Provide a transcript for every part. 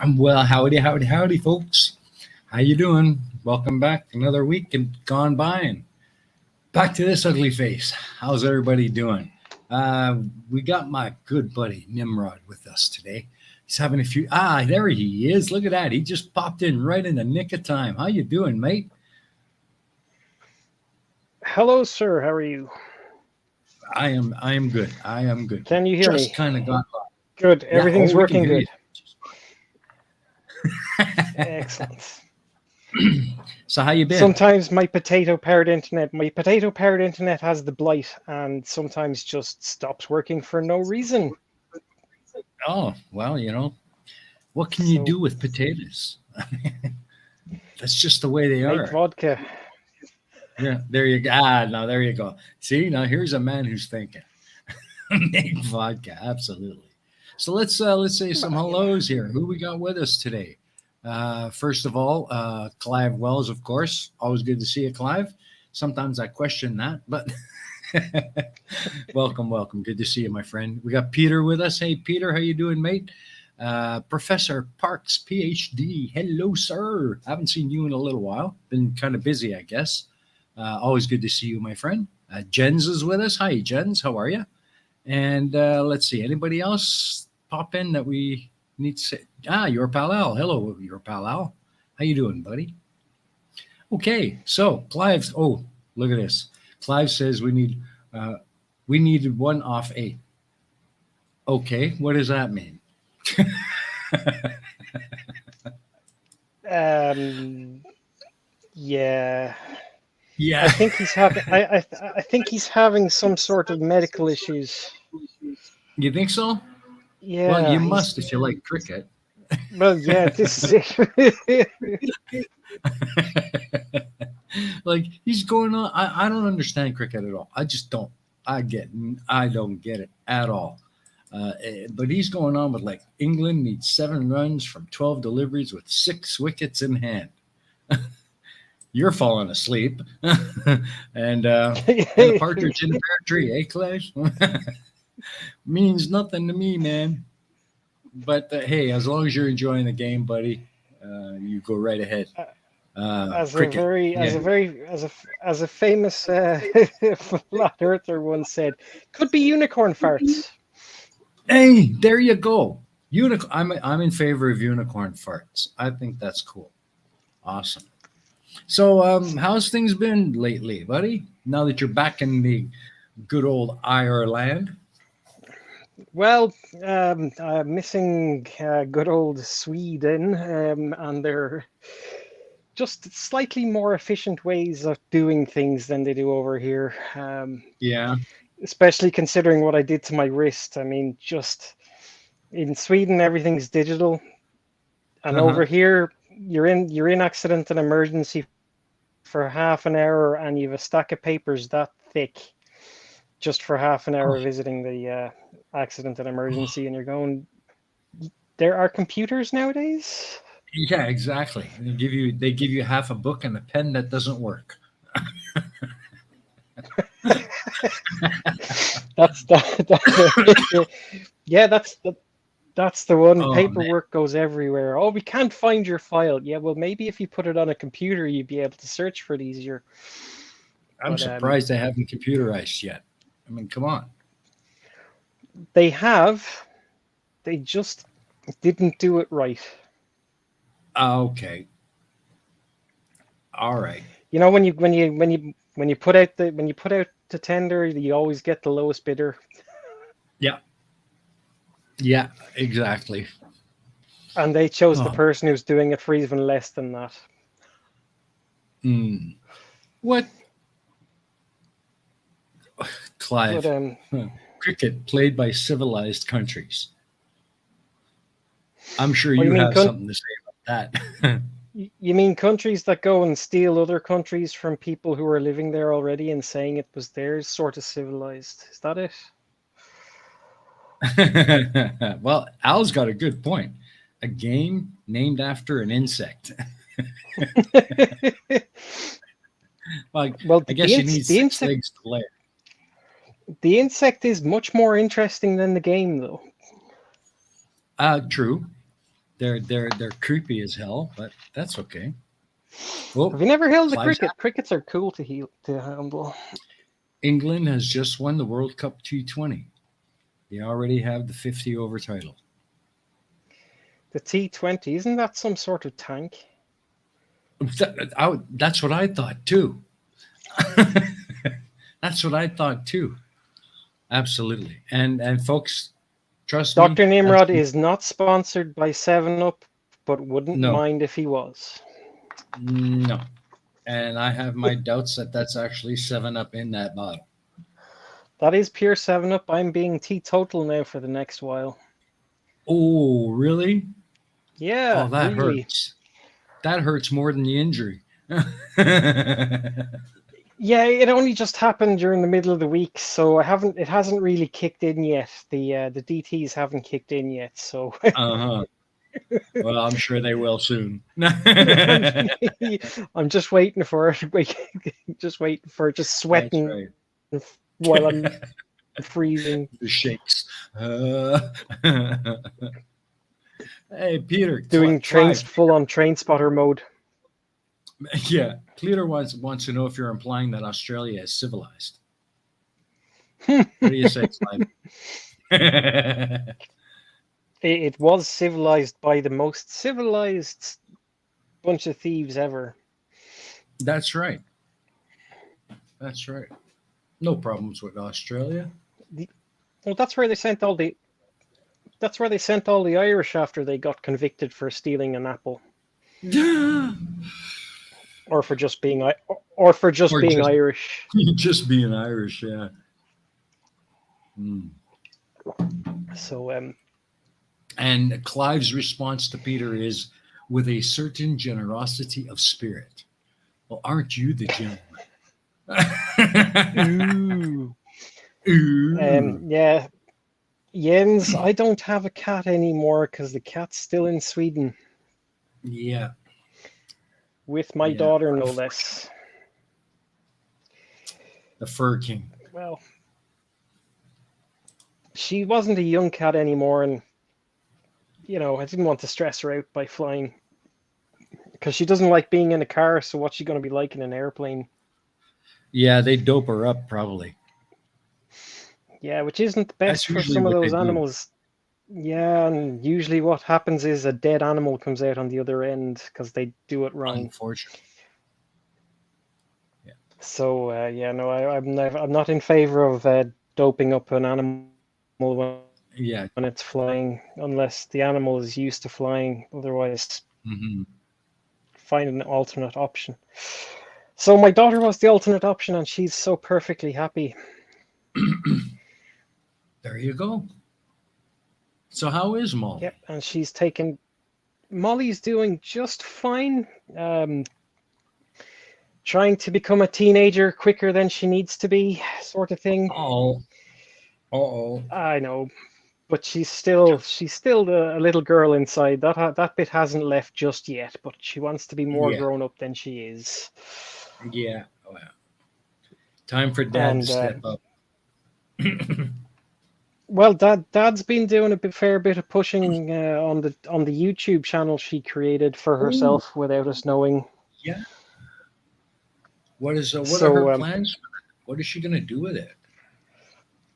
I'm well. Howdy, folks. How you doing? Welcome back. Another week and gone by, and back to this ugly face. How's everybody doing? We got my good buddy Nimrod with us today. He's having a few. There he is. Look at that. He just popped in right in the nick of time. How you doing, mate? Hello, sir. How are you? I am good. I am good. Can you hear Just me? kind of got by. Good. Yeah. Everything's We can working hear you. good. Excellent. So how you been? Sometimes my potato powered internet has the blight and sometimes just stops working for no reason. Oh well, what can you So do with potatoes? That's just the way they make are. vodka. Yeah, there you go. Now there you go. See, now here's a man who's thinking. Make vodka, absolutely. So let's say some Well, hellos here. Who we got with us today? First of all, Clive Wells, of course. Always good to see you, Clive. Sometimes I question that, but welcome, welcome. Good to see you, my friend. We got Peter with us. Hey, Peter, how you doing, mate? Professor Parks, PhD. Hello, sir. Haven't seen you in a little while. Been kind of busy, I guess. Always good to see you, my friend. Jens is with us. Hi, Jens. How are you? And let's see. Anybody else pop in that we need to say? Your pal Al. Hello, your pal Al. How you doing, buddy? Okay, so Clive's. Oh, look at this. Clive says uh, we needed one off eight. Okay, what does that mean? Um, yeah. I Yeah, think he's having I think he's having some sort of medical issues. you think so? Well, you Yeah, he's must if you like cricket. well, yeah, this is it. Like he's going on. I don't understand cricket at all. I just don't. I get. I don't get it at all. But he's going on with like England needs 7 runs from 12 deliveries with 6 wickets in hand. You're falling asleep, and a partridge in a pear tree, eh, Clash? Means nothing to me, man. But hey, as long as you're enjoying the game, buddy, you go right ahead. as a Cricket, very as yeah. a very as a famous flat earther once said, could be unicorn farts. Hey, there you go. I'm in favor of unicorn farts. I think that's cool. Awesome. So, how's things been lately, buddy? Now that you're back in the good old Ireland. Well, missing good old Sweden and their just slightly more efficient ways of doing things than they do over here. Yeah. Especially considering what I did to my wrist. I mean, just in Sweden, everything's digital, and Uh huh. over here, you're in accident and emergency for half an hour, and you have a stack of papers that thick just for half an Oh, hour visiting the accident and emergency, and you're going. There are computers nowadays. yeah, exactly. They give you half a book and a pen that doesn't work. That's that. Yeah, that's the one. Oh man, Paperwork goes everywhere. Oh, we can't find your file. Yeah, well, maybe if you put it on a computer, you'd be able to search for it easier. I'm But surprised they haven't computerized yet. I mean, come on. they have. They just didn't do it right. Okay. All right. You know, when you put out the tender, you always get the lowest bidder, Yeah. Yeah. Exactly. and they chose the Oh. person who's doing it for even less than that. Mm. What, But Clive? Huh. Cricket played by civilized countries. I'm sure oh, you have something to say about that. you mean countries that go and steal other countries from people who are living there already and saying it was theirs, sort of civilized? Is that it? Well, Al's got a good point. A game named after an insect. Like, Well, I guess you need the six insect legs to lay. the insect is much more interesting than the game, though. True, They're creepy as hell, but that's okay. Oh, Have you never held a Clive's cricket? Crickets are cool to handle. England has just won the World Cup T20. They already have the 50 over title. The T20, isn't that some sort of tank? That's what I thought too. That's what I thought too. Absolutely. And folks, trust me, Dr. Nimrod is not sponsored by 7-Up, but wouldn't no, mind if he was. no. And I have my doubts that that's actually 7 Up in that bottle. That is pure 7-Up. I'm being teetotal now for the next while. Oh, really? Yeah, Oh, that really. hurts. That hurts more than the injury. Yeah, it only just happened during the middle of the week, so it hasn't really kicked in yet. The DTs haven't kicked in yet, so Uh-huh. Well, I'm sure they will soon. I'm just waiting for it. Just waiting for it, just That's sweating right. while I'm freezing. The shakes. Hey, Peter. Doing Clive. full on train spotter mode. Yeah, Cleater wants to know if you're implying that Australia is civilized. it, What do you say, Clive? it was civilized by the most civilized bunch of thieves ever. That's right. That's right. No problems with Australia. Well, that's where they sent all the. That's where they sent all the Irish after they got convicted for stealing an apple, or for just being being Irish. Just being Irish, yeah. Mm. So, And Clive's response to Peter is with a certain generosity of spirit. Well, aren't you the gentleman? ooh. Ooh. Yeah, Jens, I don't have a cat anymore because the cat's still in Sweden Yeah. with my daughter, no less. The Fur King. Well, she wasn't a young cat anymore, and I didn't want to stress her out by flying because she doesn't like being in a car. So what's she going to be like in an airplane? Yeah, they dope her up probably. Yeah, which isn't the best for usually some of what those they do. animals. Yeah, and usually what happens is a dead animal comes out on the other end because they do it wrong. Unfortunately. Yeah. So I'm not in favor of doping up an animal when it's flying, unless the animal is used to flying. Otherwise, find an alternate option. So my daughter was the alternate option, and she's so perfectly happy. There you go. So how is Molly? Yep, and she's taken. Molly's doing just fine. Trying to become a teenager quicker than she needs to be, sort of thing. Oh. I know, but she's still a little girl inside. That bit hasn't left just yet, but she wants to be more grown up than she is. Yeah. Well, time for Dad to step up. Well, Dad's been doing a fair bit of pushing on the YouTube channel she created for herself without us knowing. Yeah. What are her plans? What is she going to do with it?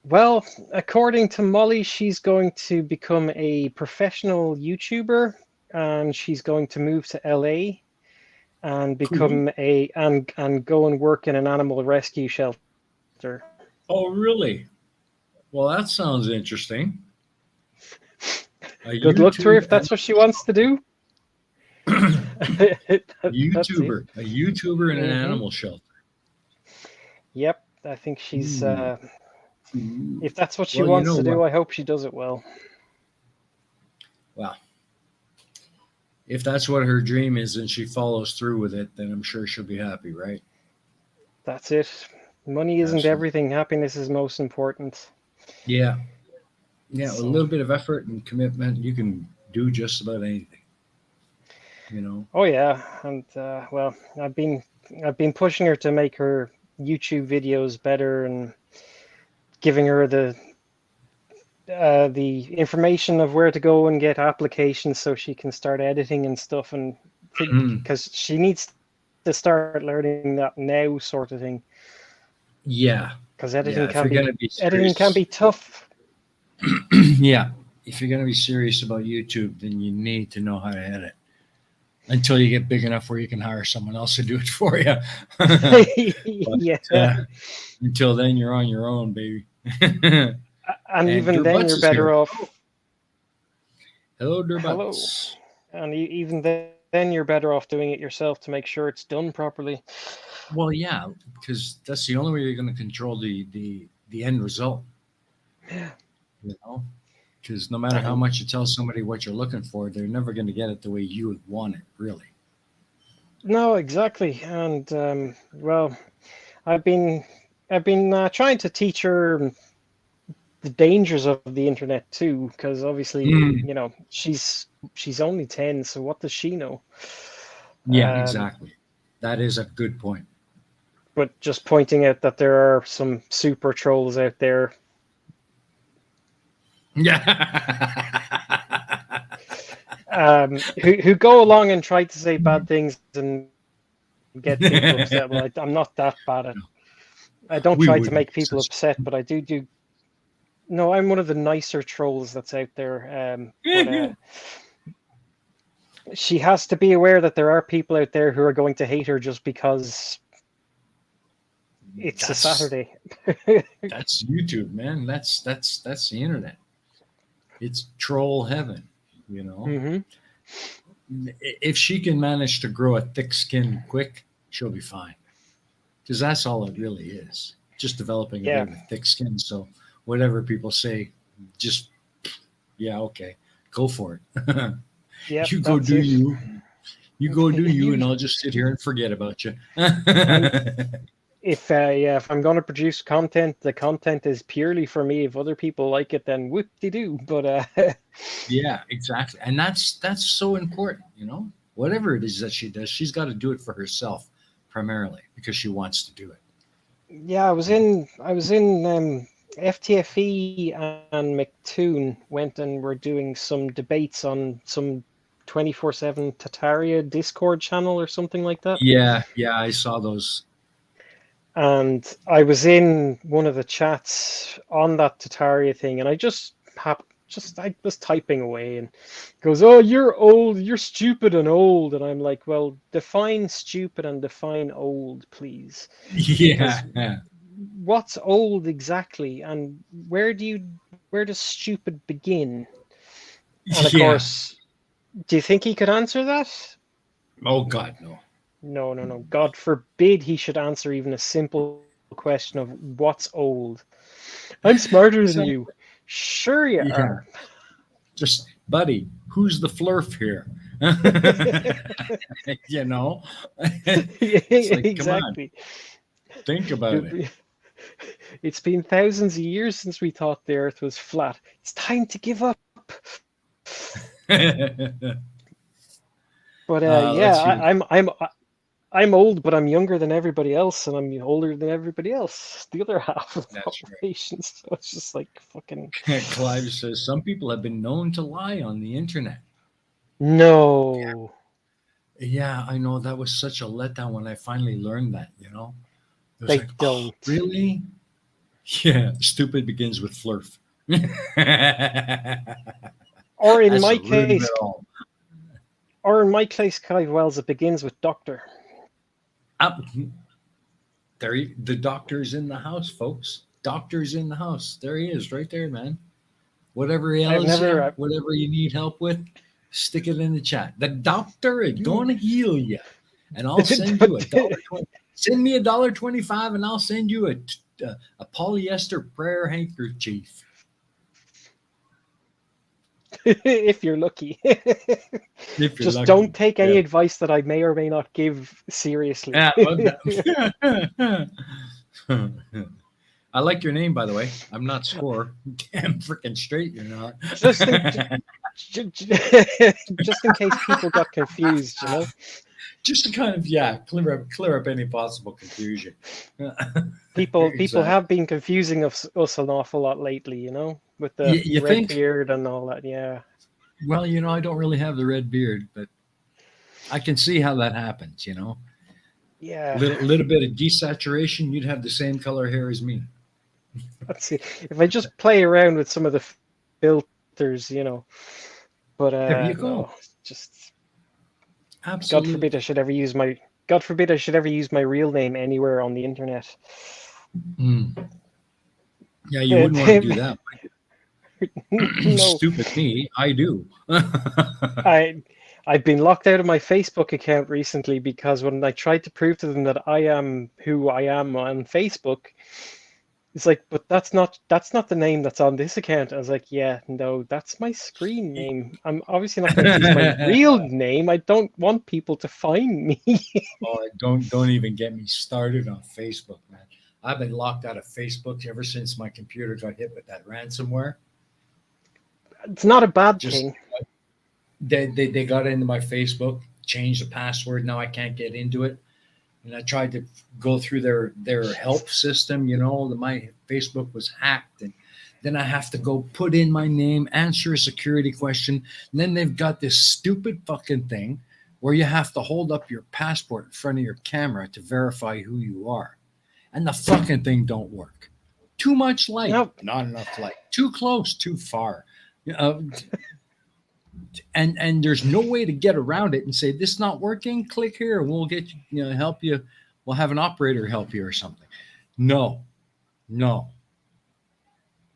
Well, according to Molly, she's going to become a professional YouTuber, and she's going to move to LA and become and go and work in an animal rescue shelter. Oh, really? Well, that sounds interesting. Good luck to her if that's what she wants to do. YouTuber in an animal shelter. Yep, I think she's. If that's what she wants to do, I hope she does it well. Well, if that's what her dream is and she follows through with it, then I'm sure she'll be happy, right? That's it. Money isn't everything. Happiness is most important. Yeah. Yeah, with a little bit of effort and commitment, you can do just about anything. Oh yeah, and well, I've been pushing her to make her YouTube videos better and giving her the the information of where to go and get applications so she can start editing and stuff, and because she needs to start learning that now, sort of thing. Yeah. Because If you're gonna be editing can serious, be tough. yeah. If you're gonna be serious about YouTube, then you need to know how to edit. Until you get big enough where you can hire someone else to do it for you. Yeah. Until then, you're on your own, baby. And even then, you're better off. Hello, Hello. Durbutts. And even then, you're better off doing it yourself to make sure it's done properly. Well, yeah, because that's the only way you're going to control the end result. Yeah. You know, because no matter how much you tell somebody what you're looking for, they're never going to get it the way you would want it, really. No, exactly. And well, I've been trying to teach her the dangers of the internet too, because obviously, you know, she's only 10, so what does she know? Yeah, exactly. That is a good point. But just pointing out that there are some super trolls out there. Yeah. Who go along and try to say bad things and get people upset. Well, I'm not that bad at. I don't try to make people upset, but I do. No, I'm one of the nicer trolls that's out there. But, she has to be aware that there are people out there who are going to hate her just because it's a Saturday. That's YouTube, man. That's the internet. It's troll heaven, you know. Mm-hmm. If she can manage to grow a thick skin quick, she'll be fine. Because that's all it really is. Just developing a bit of a thick skin. So whatever people say, just okay, go for it. Yeah, you go do you. You go do you, and I'll just sit here and forget about you. If I'm going to produce content, the content is purely for me. If other people like it, then whoop-de-doo. But yeah, exactly, and that's so important. You know, whatever it is that she does, she's got to do it for herself primarily because she wants to do it. Yeah, I was in FTFE and McToon went and were doing some debates on some 24/7 Tataria Discord channel or something like that. Yeah, I saw those. And I was in one of the chats on that Tataria thing, and I I was typing away, and goes, "Oh, you're old, you're stupid and old," and I'm like, "Well, define stupid and define old, please." Yeah. What's old exactly, and where does stupid begin? And of course, do you think he could answer that? Oh God, no. No. God forbid he should answer even a simple question of what's old. I'm smarter than you. Sure you are. Just, buddy, who's the flurf here? You know? Like, exactly. Think about it. It's been thousands of years since we thought the earth was flat. It's time to give up. But I'm old, but I'm younger than everybody else, and I'm older than everybody else. The other half of the population. Right. So it's just like fucking. Clive says some people have been known to lie on the internet. No. Yeah, I know. That was such a letdown when I finally learned that. You know, they like, don't really. Yeah, stupid begins with flurf. Or in my case. Or in my case, Clive Wells, it begins with doctor. The doctor's in the house, folks. Doctor's in the house. There he is, right there, man. Whatever ails you, whatever you need help with, stick it in the chat. The doctor is going to heal you, and I'll send you $1.20. Send me $1.25, and I'll send you a polyester prayer handkerchief. If you're lucky. Just don't take any advice that I may or may not give seriously. I like your name, by the way. I'm not Score. Damn freaking straight you're not. Just in case people got confused, you know? Just to kind of, clear up any possible confusion. People have been confusing us an awful lot lately, you know? with the You red think? beard and all that. Yeah. Well, I don't really have the red beard, but I can see how that happens. Yeah. Little bit of desaturation, you'd have the same color hair as me. Let's see. If I just play around with some of the filters, but There you no, go. just Absolutely. God forbid I should ever use my real name anywhere on the internet. Mm. Yeah, you wouldn't want to do The- that. no, Stupid me, I do. I I've been locked out of my Facebook account recently because when I tried to prove to them that I am who I am on Facebook, it's like, but that's not the name that's on this account. I was like, yeah, no, that's my screen name. I'm obviously not going to use my real name. I don't want people to find me. Oh, don't even get me started on Facebook, man. I've been locked out of Facebook ever since my computer got hit with that ransomware. It's not a bad Just thing. they got into my Facebook, changed the password. Now I can't get into it. And I tried to go through their help system. My Facebook was hacked, and then I have to go put in my name, answer a security question. And then they've got this stupid fucking thing where you have to hold up your passport in front of your camera to verify who you are. And the fucking thing don't work. Too much light, No, not enough light. Too close, too far. Uh, and there's no way to get around it and say this is not working. Click here, and we'll get you, help you. We'll have an operator help you or something. No, no.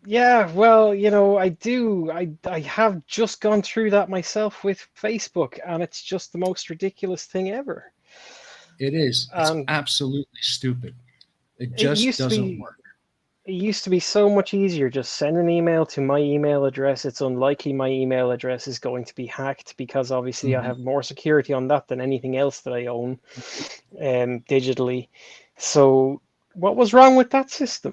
yeah, well, I do. I have just gone through that myself with Facebook, and it's just the most ridiculous thing ever. It is. It's And absolutely stupid. It it just used to doesn't be work. it used to be so much easier. Just send an email to my email address. It's unlikely my email address is going to be hacked because obviously I Mhm. have more security on that than anything else that I own digitally. So what was wrong with that system?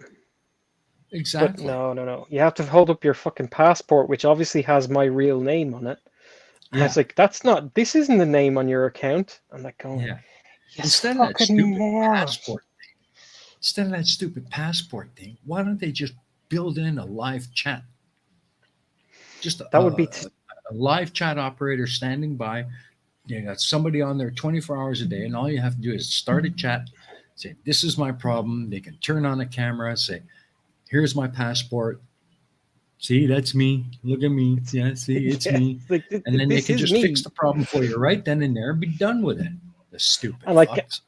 But Exactly. no, no, no. You have to hold up your fucking passport, which obviously has my real name on it. And Yeah, it's like, this isn't the name on your account. I'm like going, yeah. you Instead of that fucking stupid moron. passport, instead of that stupid passport thing, why don't they just build in a live chat? Just That would be, a live chat operator standing by. You got somebody on there 24 hours a day, and all you have to do is start a chat, say, "This is my problem." They can turn on a camera, say, "Here's my passport. See, that's me. Look at me. it's, Yeah, see, it's yeah, me." it's like, And then they this can is just fix me. the problem for you right then and there and be done with it. The stupid And fucks.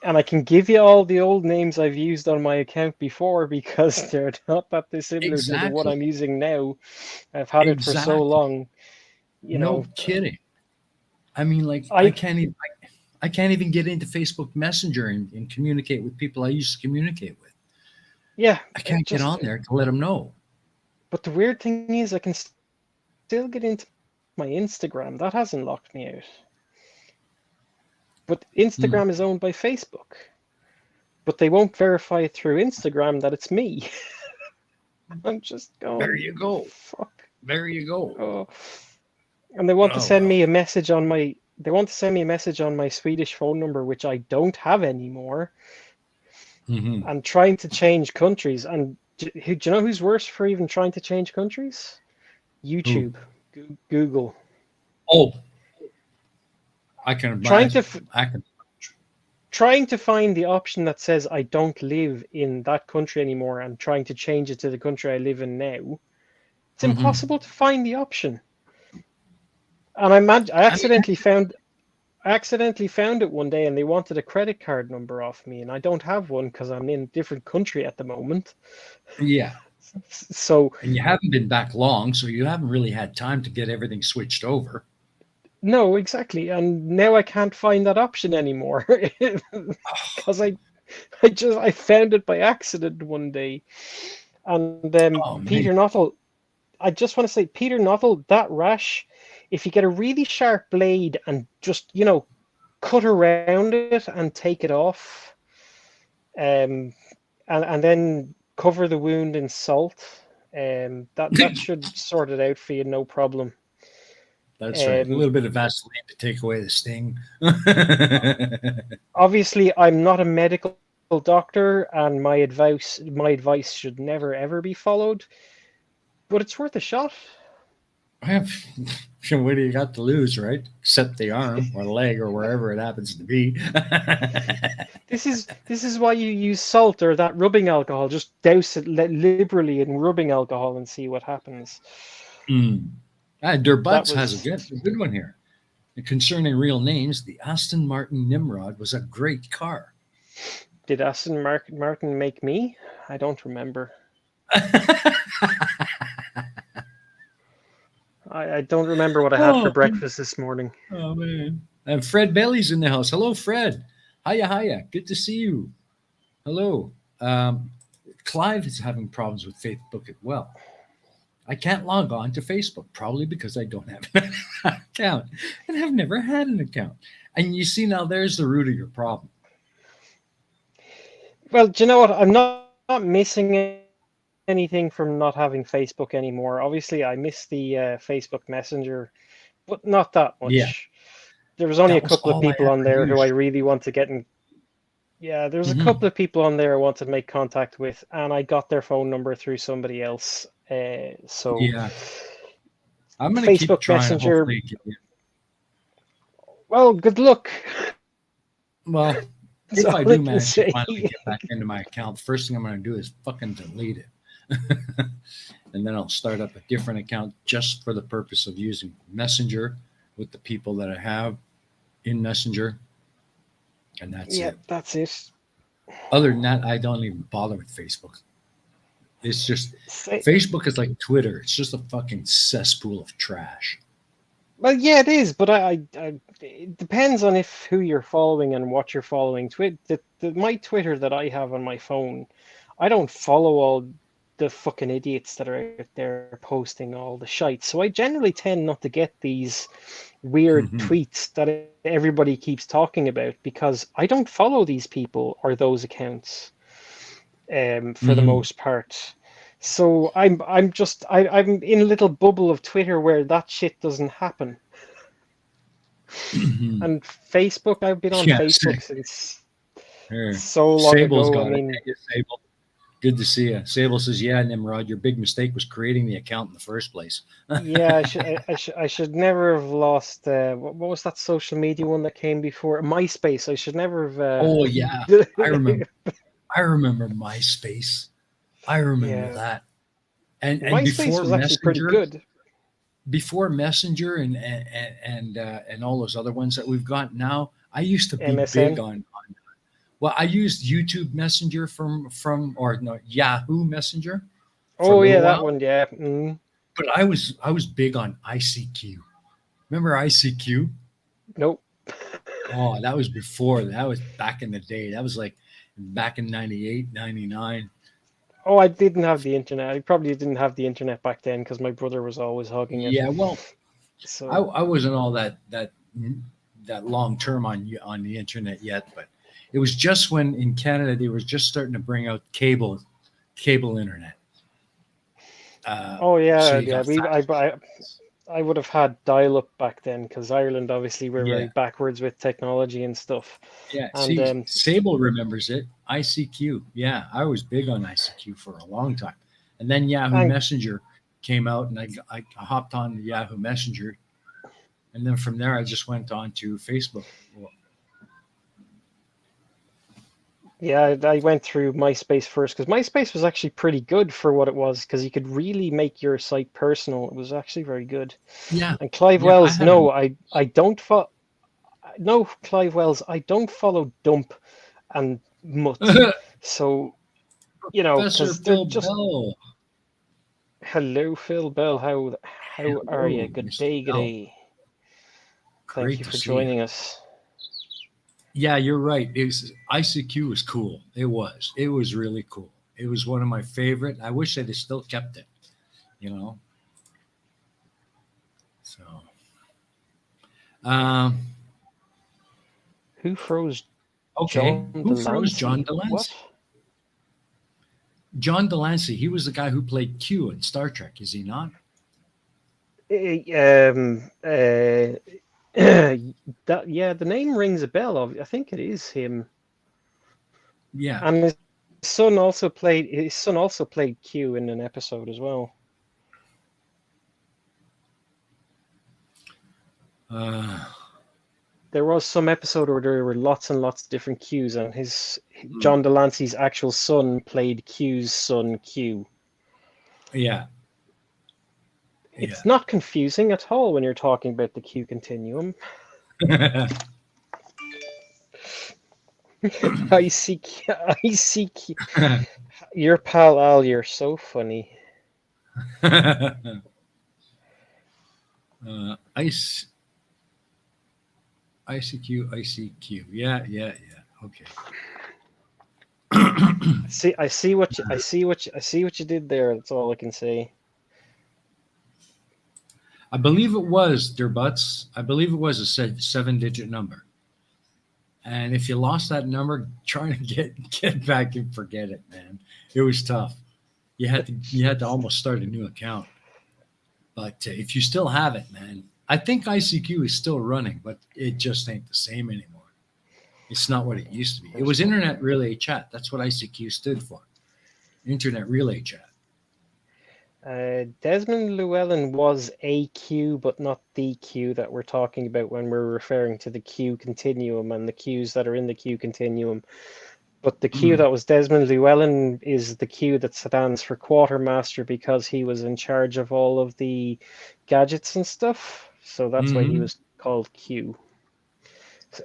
I can give you all the old names I've used on my account before because they're not that dissimilar to the one Exactly. I'm using now. I've had it for so Exactly. long, you No know. kidding. I mean, like, I I can't even get into Facebook Messenger and communicate with people I used to communicate with. Yeah, I it can't get just on there to let them know. but the weird thing is I can still get into my Instagram. That hasn't locked me out. But Hmm. Instagram is owned by Facebook. But they won't verify it through Instagram that it's me. I'm just There going, you go. fuck. There you go. Oh. And they want to Oh send well. me a message on my they want to send me a message on my Swedish phone number, which I don't have anymore, Hmm. and trying to change countries. And do you know who's worse for even trying to change countries? Who? YouTube, Google. Oh, I can Trying to imagine. I can. trying to find the option that says I don't live in that country anymore and trying to change it to the country I live in now. It's Hmm. impossible to find the option. And I mean, I accidentally found it one day and they wanted a credit card number off me and I don't have one because I'm in a different country at the moment. yeah. So And you haven't been back long, so you haven't really had time to get everything switched over. no, exactly. And now I can't find that option anymore because I found it by accident one day. And Oh, Peter mate. Nuttall, I just want to say, Peter Nuttall, that rash, if you get a really sharp blade and just, cut around it and take it off, um, and then cover the wound in salt, that should sort it out for you, no problem. That's right. A Um, little bit of Vaseline to take away the sting. Obviously, I'm not a medical doctor, and my advice should never ever be followed. but it's worth a shot. I have. What do you got to lose, right? Except the arm or leg or wherever it happens to be. This is why you use salt or that rubbing alcohol. Just douse it liberally in rubbing alcohol and see what happens. Mm. Der That Butts has was. a good one here. Concerning real names, the Aston Martin Nimrod was a great car. Did Aston Martin make me? I don't remember. I don't remember what I had for Oh, breakfast this morning. oh man. And Fred Bailey's in the house. Hello, Fred. Hiya, hiya. Good to see you. Hello. Clive is having problems with Facebook as well. I can't log on to Facebook, probably because I don't have an account. And I've never had an account. And you see, now there's the root of your problem. Well, do you know what? I'm not missing anything from not having Facebook anymore. Obviously, I miss the Facebook Messenger, but not that much. Yeah. There was only a That was couple of all I people on ever there who I used. really want to get in. Yeah, there's a Mhm. couple of people on there I want to make contact with, and I got their phone number through somebody else. So Yeah. I'm going to keep Facebook trying to Messenger, hopefully get you. well, good luck. Well, That's if I all I do can manage to say. finally get back into my account, the first thing I'm going to do is fucking delete it. And then I'll start up a different account just for the purpose of using Messenger with the people that I have in Messenger. And that's Yeah, it. that's it. Other than that, I don't even bother with Facebook. It's just Say, Facebook is like Twitter. It's just a fucking cesspool of trash. well, yeah, it is, but it depends on if who you're following and what you're following. My Twitter that I have on my phone, I don't follow all the fucking idiots that are out there posting all the shite. So I generally tend not to get these weird Mhm. tweets that everybody keeps talking about because I don't follow these people or those accounts for the Mhm. most part. So I'm in a little bubble of Twitter where that shit doesn't happen. Mhm. And Facebook, I've been on Yeah, Facebook since here. so long Sable's ago. I got it. mean, Hey, Sable. Good to see you. Sable says, "Yeah, Nimrod, your big mistake was creating the account in the first place." yeah, I should never have lost. What was that social media one that came before MySpace? I should never have. Oh yeah, I remember. I remember MySpace. I remember Yeah, that. And MySpace was actually pretty good. before Messenger and all those other ones that we've got now, I used to be big MSN. on. Well, I used YouTube Messenger from or no Yahoo Messenger for a Oh little yeah, that while, one. Yeah. Mm. but I was big on ICQ. Remember ICQ? Nope. Oh, that was before. That was back in the day. That was like back in 98, 99. Oh, I didn't have the internet. I probably didn't have the internet back then because my brother was always hogging it. Yeah, well, So I wasn't all that long term on the internet yet, but it was just when in Canada they were just starting to bring out cable internet. oh So yeah, you yeah. got fast. I would have had dial-up back then because Ireland obviously were very Yeah, backwards with technology and stuff. yeah. And See, Sable remembers it. ICQ. Yeah, I was big on ICQ for a long time, and then Yahoo and Messenger came out, and I hopped on the Yahoo Messenger, and then from there I just went on to Facebook. Well, yeah, I went through MySpace first because MySpace was actually pretty good for what it was because you could really make your site personal. It was actually very good. yeah, And Clive yeah. I Wells, had a no, I don't follow. No, Clive Wells, I don't follow Dump and Mutt. So Professor because they're Phil just. Bell. Hello, Phil Bell. How are you? Hello, Good Mr. day, good Bell. day. Thank Great you to for see you. joining us. Yeah, you're right. ICQ was cool. It was. It was really cool. It was one of my favorite. I wish they'd have still kept it. You know. So, um, Who froze okay. John Who froze John Delancey? What? Delancey? John Delancey. He was the guy who played Q in Star Trek. Is he not? That yeah, the name rings a bell. I think it is him. Yeah. And his son also played Q in an episode as well. Uh, There was some episode where there were lots and lots of different Qs, and John Delancey's actual son played Q's son Q. yeah. It's not confusing at all when you're talking about the Q continuum. ICQ. Your pal Al, you're so funny. Ice. ICQ. Yeah. Okay. I see what you did there. That's all I can say. I believe it was their butts. I believe it was a 7-digit number. And if you lost that number, trying to get back and forget it, man. It was tough. You had to almost start a new account. But if you still have it, man, I think ICQ is still running, but it just ain't the same anymore. It's not what it used to be. It was Internet Relay Chat. That's what ICQ stood for. Internet Relay Chat. Desmond Llewellyn was a Q, but not the Q that we're talking about when we're referring to the Q continuum and the Qs that are in the Q continuum. But the Q that was Desmond Llewellyn is the Q that stands for Quartermaster because he was in charge of all of the gadgets and stuff. So that's why he was called Q.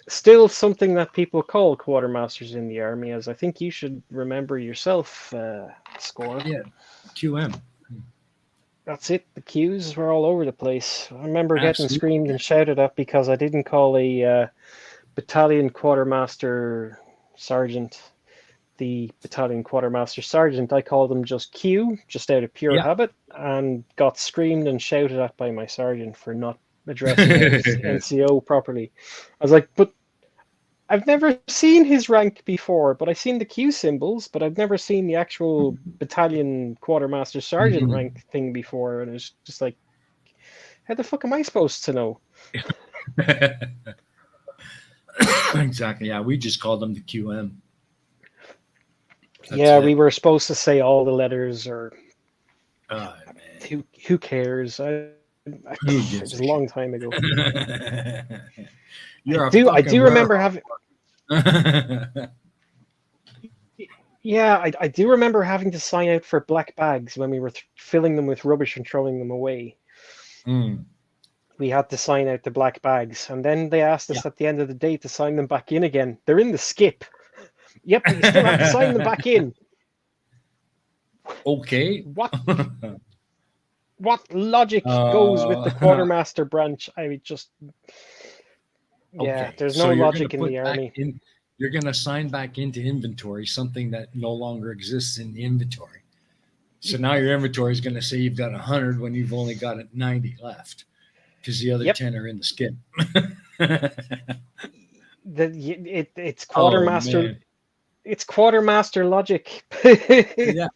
Still something that people call quartermasters in the army, as I think you should remember yourself, Score. Yeah, QM. That's it. The Qs were all over the place. I remember getting Absolutely. screamed and shouted at because I didn't call a battalion quartermaster sergeant the battalion quartermaster sergeant. I called him just Q, just out of pure habit, and got screamed and shouted at by my sergeant for not addressing his NCO properly. I was like, but I've never seen his rank before, but I've seen the Q symbols, but I've never seen the actual battalion quartermaster sergeant rank thing before. And it's just like, how the fuck am I supposed to know? Exactly. Yeah, we just called them the QM. That's we were supposed to say all the letters, or who cares? It was a long time ago. I do remember having. Yeah, I do remember having to sign out for black bags when we were filling them with rubbish and throwing them away. We had to sign out the black bags, and then they asked us at the end of the day to sign them back in again. They're in the skip. Yep, but you still have to sign them back in. Okay. What logic goes with the quartermaster branch? I mean, just there's no logic in the army. You're going to sign back into inventory something that no longer exists in the inventory. So now your inventory is going to say you've got 100 when you've only got 90 left because the other 10 are in the skip. It's quartermaster. It's quartermaster logic. Yeah.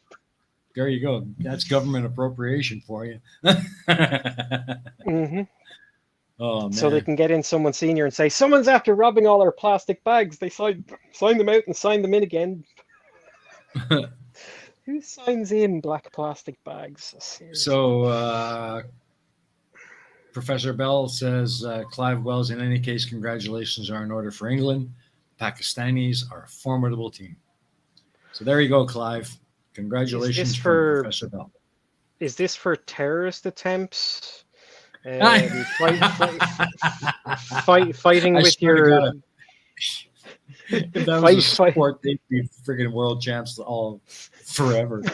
There you go. That's government appropriation for you. Oh, man. So they can get in someone senior and say, someone's after robbing all our plastic bags. They sign them out and sign them in again. Who signs in black plastic bags? Seriously. So Professor Bell says, Clive Wells, in any case, congratulations are in order for England. Pakistanis are a formidable team. So there you go, Clive. Congratulations from Professor Bell. Is this for terrorist attempts? Fighting with your... If that was a sport, they'd be friggin' world champs all forever.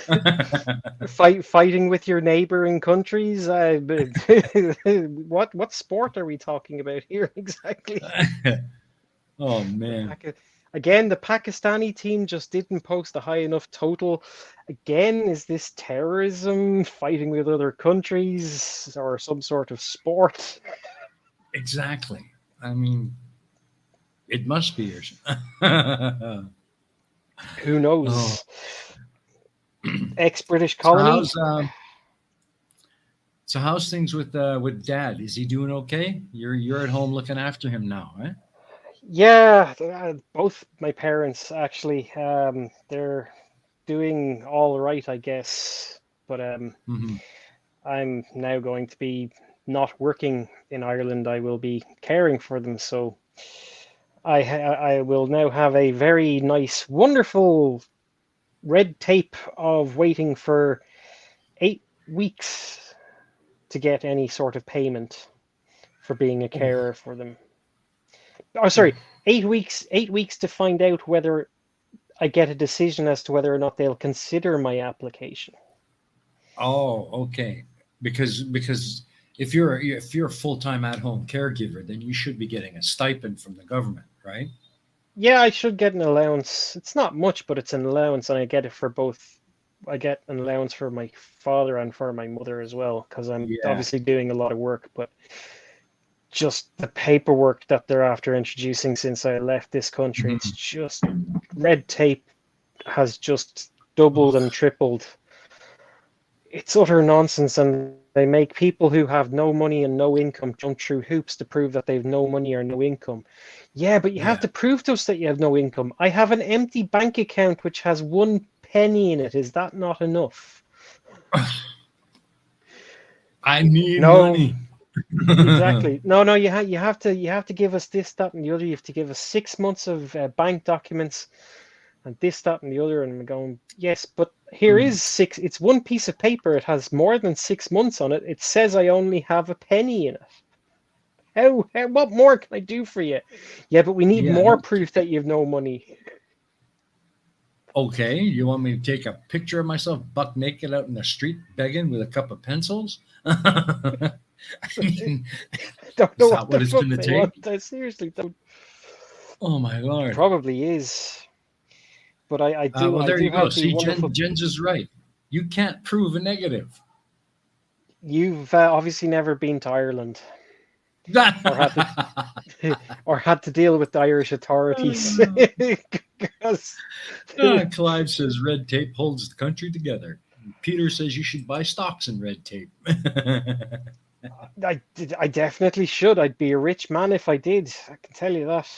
Fighting with your neighboring countries? What sport are we talking about here exactly? Oh, man. Again, the Pakistani team just didn't post a high enough total. Again, is this terrorism, fighting with other countries, or some sort of sport? Exactly. I mean, it must be yours. Who knows? Ex-British colony. So how's things with Dad? Is he doing okay? You're at home looking after him now, right? Yeah, both my parents actually. They're doing all right, I guess. But I'm now going to be not working in Ireland, I will be caring for them. So I will now have a very nice, wonderful red tape of waiting for 8 weeks to get any sort of payment for being a Oh, carer for them. Oh, sorry, 8 weeks. 8 weeks to find out whether I get a decision as to whether or not they'll consider my application. oh, okay. Because if you're a full time at home caregiver, then you should be getting a stipend from the government, right? Yeah, I should get an allowance. It's not much, but it's an allowance, and I get it for both. I get an allowance for my father and for my mother as well, because I'm Yeah. obviously doing a lot of work, but just the paperwork that they're after introducing since I left this country, it's Mhm. just red tape has just doubled and Ugh, tripled. It's utter nonsense, and they make people who have no money and no income jump through hoops to prove that they've no money or no income. Yeah, but you have yeah. to prove to us that you have no income. I have an empty bank account which has 1 penny in it. Is that not enough? I need No, money. exactly. No, no. You have to give us this, that, and the other. You have to give us 6 months of bank documents and this, that, and the other. And I'm going, yes, but here Mm, is six. It's one piece of paper. It has more than 6 months on it. It says I only have a penny in it. What more can I do for you? Yeah, but we need yeah, more no. proof that you have no money. Okay, you want me to take a picture of myself buck naked out in the street begging with a cup of pencils? I mean, Don't is know that what the what it's fuck going to they want. take? I seriously don't. Oh my It lord. probably is, but I do Well, I there do you go. have the See, wonderful. Jens is right. You can't prove a negative. You've obviously never been to Ireland or had to or had to deal with the Irish authorities because Clive says red tape holds the country together. Peter says you should buy stocks in red tape. I definitely should. I'd be a rich man if I did. I can tell you that.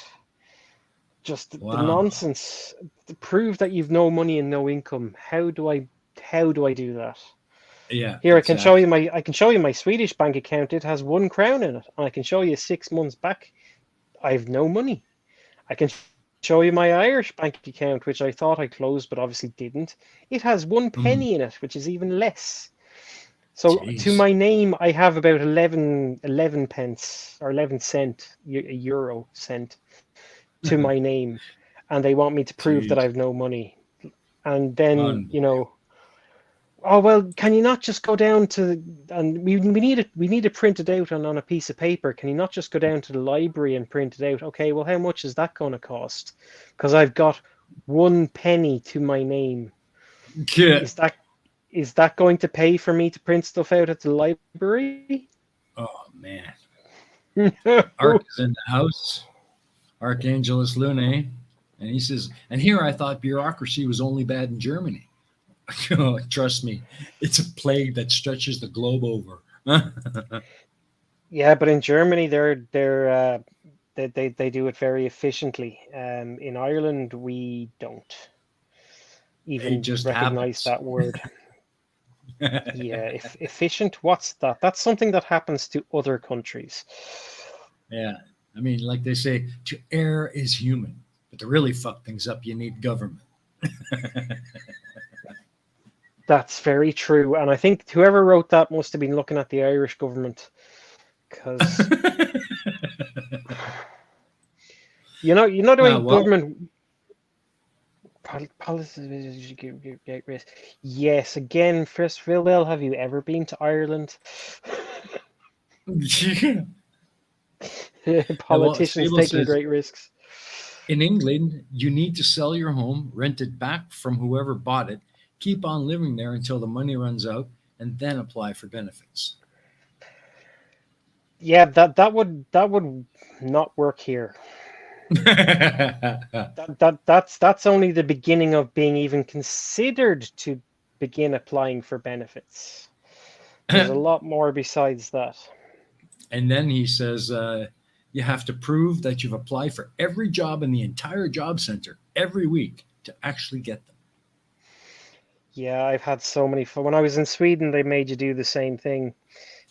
Just the Wow. nonsense to prove that you've no money and no income. How do I do that? Yeah, Here exactly. I can show you my Swedish bank account. It has 1 crown in it, and I can show you 6 months back. I have no money. I can show you my Irish bank account, which I thought I closed, but obviously didn't. It has one Mm, penny in it, which is even less. So to jeez. my name, I have about 11 pence or 11 cent, a euro cent to my name, and they want me to prove that I Jeez. have no money. And then, Unbelievable. oh well, can you not just go down to and we need it printed out on a piece of paper. Can you not just go down to the library and print it out? Okay, well, how much is that going to cost? Because I've got 1 penny to my name. Yeah. Is that going to pay for me to print stuff out at the library? Oh man. Ark No. is in the house. Archangelus Lune. And he says, and here I thought bureaucracy was only bad in Germany. Oh, trust me, it's a plague that stretches the globe over. Yeah, but in Germany, they do it very efficiently. In Ireland, we don't It even just recognize happens. that word. Yeah, if efficient, what's that? That's something that happens to other countries. Yeah. I mean, like they say, to err is human, but to really fuck things up, you need government. That's very true, and I think whoever wrote that must have been looking at the Irish government, because the way Well, government policies get risk. Yes, again, Chris Philwell, have you ever been to Ireland? yeah. Well, as Politicians Fable taking says, great risks. in England, you need to sell your home, rent it back from whoever bought it, keep on living there until the money runs out, and then apply for benefits. Yeah, that would not work here. That's only the beginning of being even considered to begin applying for benefits. There's a lot more besides that. And then he says, you have to prove that you've applied for every job in the entire job center every week to actually get them. Yeah, I've had so many fun. When I was in Sweden, they made you do the same thing.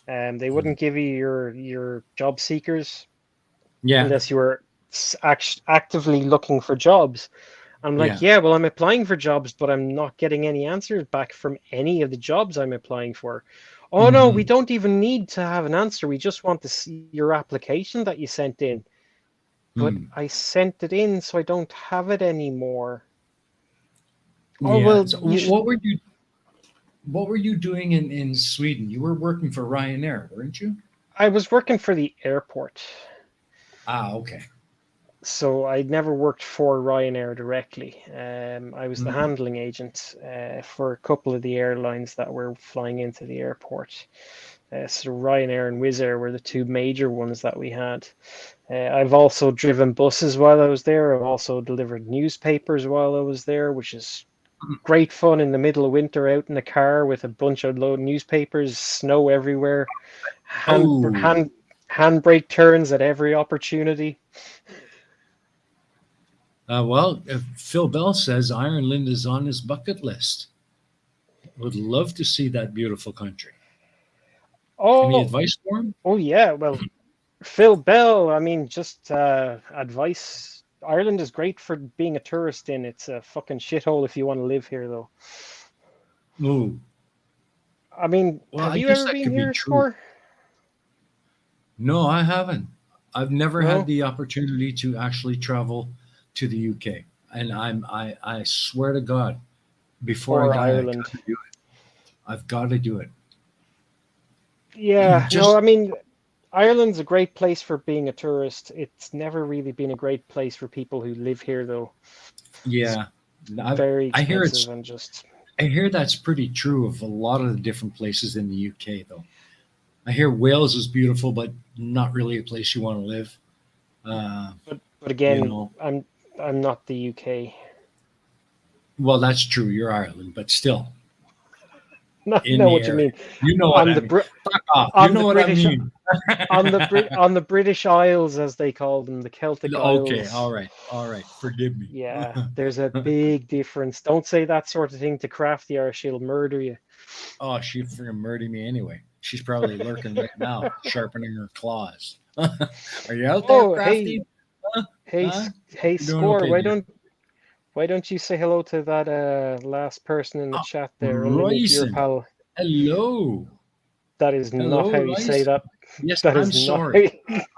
They wouldn't give you your job seekers Yeah. unless you were actively looking for jobs. I'm like, Yeah. yeah, well, I'm applying for jobs, but I'm not getting any answers back from any of the jobs I'm applying for. Oh no, we Hmm. don't even need to have an answer. We just want to see your application that you sent in. But Mm. I sent it in, so I don't have it anymore. Oh Yeah. well, So you should. what were you doing in Sweden? You were working for Ryanair, weren't you? I was working for the airport, Ah, okay. so I never worked for Ryanair directly. I was the Mm. handling agent for a couple of the airlines that were flying into the airport. So Ryanair and Wizz Air were the two major ones that we had. I've also driven buses while I was there. I've also delivered newspapers while I was there, which is great fun in the middle of winter out in the car with a bunch of load newspapers, snow everywhere, Oh, handbrake turns at every opportunity. well, if Phil Bell says Ireland is on his bucket list. Would love to see that beautiful country. Any Oh, advice for him? oh yeah. Well, Phil Bell. I mean, just advice. Ireland is great for being a tourist in. It's a fucking shithole if you want to live here, though. Oh, I mean, well, have I you guess ever that been could be here, true. Score? No, I haven't. I've never had No, the opportunity to actually travel to the UK, and I swear to God, before I or die, I Ireland. got to do it. I've got to do it. Yeah, no, Just I mean, Ireland's a great place for being a tourist. It's never really been a great place for people who live here, though. It's yeah, very I hear expensive it's and just. I hear that's pretty true of a lot of the different places in the UK, though. I hear Wales is beautiful, but not really a place you want to live. Uh, But you again, know, I'm not the UK. well, that's true. You're Ireland, but still I in know the what you area. mean. You know what On I the mean. Fuck off. You on know the what I British mean. on the British Isles, as they call them, the Celtic Okay, Isles. all right, all right. Forgive me. Yeah, there's a big difference. Don't say that sort of thing to Crafty, or she'll murder you. Oh, she'd freaking murder me anyway. She's probably lurking right now, sharpening her claws. Are you out there, Oh, hey, Crafty? Huh? hey, Huh? hey, You're doing Score. okay, dear. Why don't you say hello to that last person in the Oh, chat there underneath your Royson. pal? Hello. That is not Hello, how you say Royce. that. Yes, That I'm is not sorry. how you...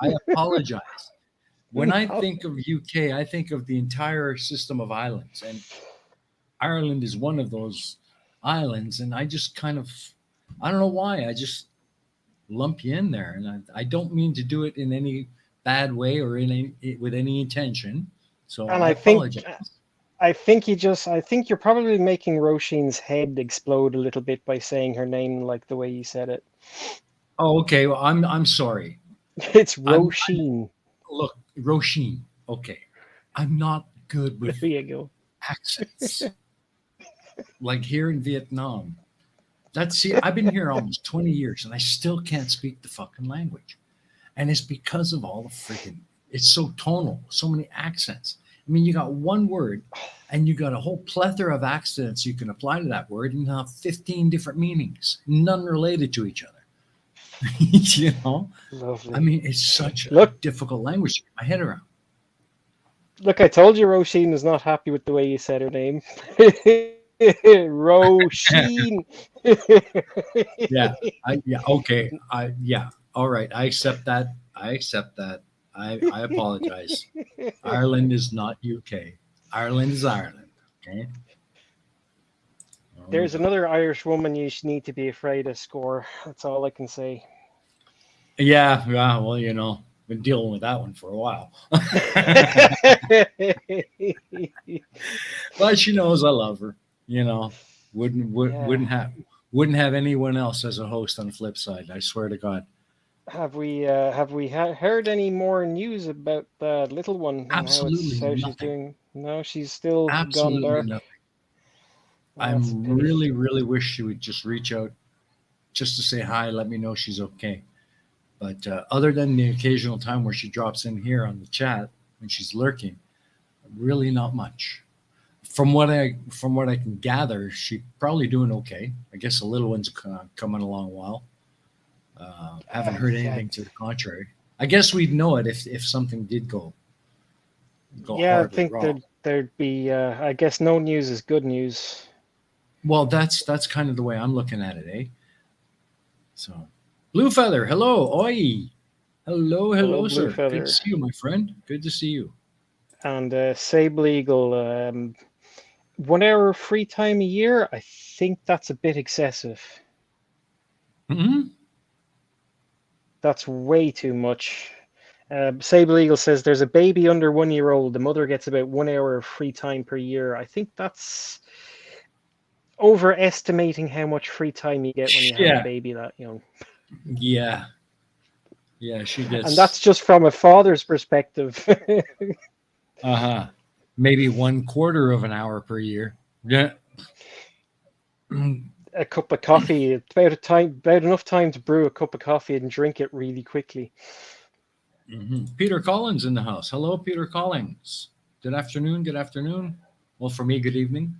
I apologize. When I No. think of UK, I think of the entire system of islands, and Ireland is one of those islands. And I just kind of, I don't know why, I just lump you in there, and I don't mean to do it in any bad way or in with any intention. So And I apologize. I think you're probably making Roisin's head explode a little bit by saying her name like the way you said it. Oh, okay. Well, I'm sorry. It's I'm Roisin. look, Roisin. Okay, I'm not good There with you go. accents like here in Vietnam. That's see, I've been here almost 20 years and I still can't speak the fucking language. And it's because of all the freaking, it's so tonal, so many accents. I mean, you got one word and you got a whole plethora of accents you can apply to that word and have 15 different meanings, none related to each other. you know, I Lovely. mean, it's such a Look, difficult language to get my head around. look, I told you Roisin is not happy with the way you said her name. Roisin. Yeah, yeah, okay, yeah, all right, I accept that. I accept that. I apologize. Ireland is not UK. Ireland is Ireland. Okay. Oh my There's God. another Irish woman you need to be afraid of, Score. That's all I can say. Yeah, yeah. Well, been dealing with that one for a while. But she knows I love her. You know, Yeah. wouldn't have anyone else as a host on the flip side. I swear to God. Have we heard any more news about the little one and Absolutely how she's nothing. doing? No, she's still gone Absolutely dark. nothing. Oh, that's a I'm pity. really, really wish she would just reach out just to say hi, let me know she's okay. But other than the occasional time where she drops in here on the chat when she's lurking, really not much. From what I can gather, she's probably doing okay. I guess the little one's coming along well. Haven't heard anything to the contrary. I guess we'd know it if something did go Yeah, I horribly think wrong. there'd be. I guess no news is good news. Well, that's kind of the way I'm looking at it, eh? So, Blue Feather, hello, oi, Hello, hello, Blue sir. Good to Feather, see you, my friend. Good to see you. and Sable Eagle. 1 hour free time a year. I think that's a bit excessive. Hmm. That's way too much. Sable Eagle says there's a baby under 1 year old. The mother gets about 1 hour of free time per year. I think that's overestimating how much free time you get when you have a Yeah, baby that young. yeah, yeah. She And gets that's just from a father's perspective. maybe 1/4 of an hour per year. Yeah. A cup of coffee, it's about enough time to brew a cup of coffee and drink it really quickly. Peter Collins in the house. Hello, Peter Collins. Good afternoon. Good afternoon. Well, for me, good evening.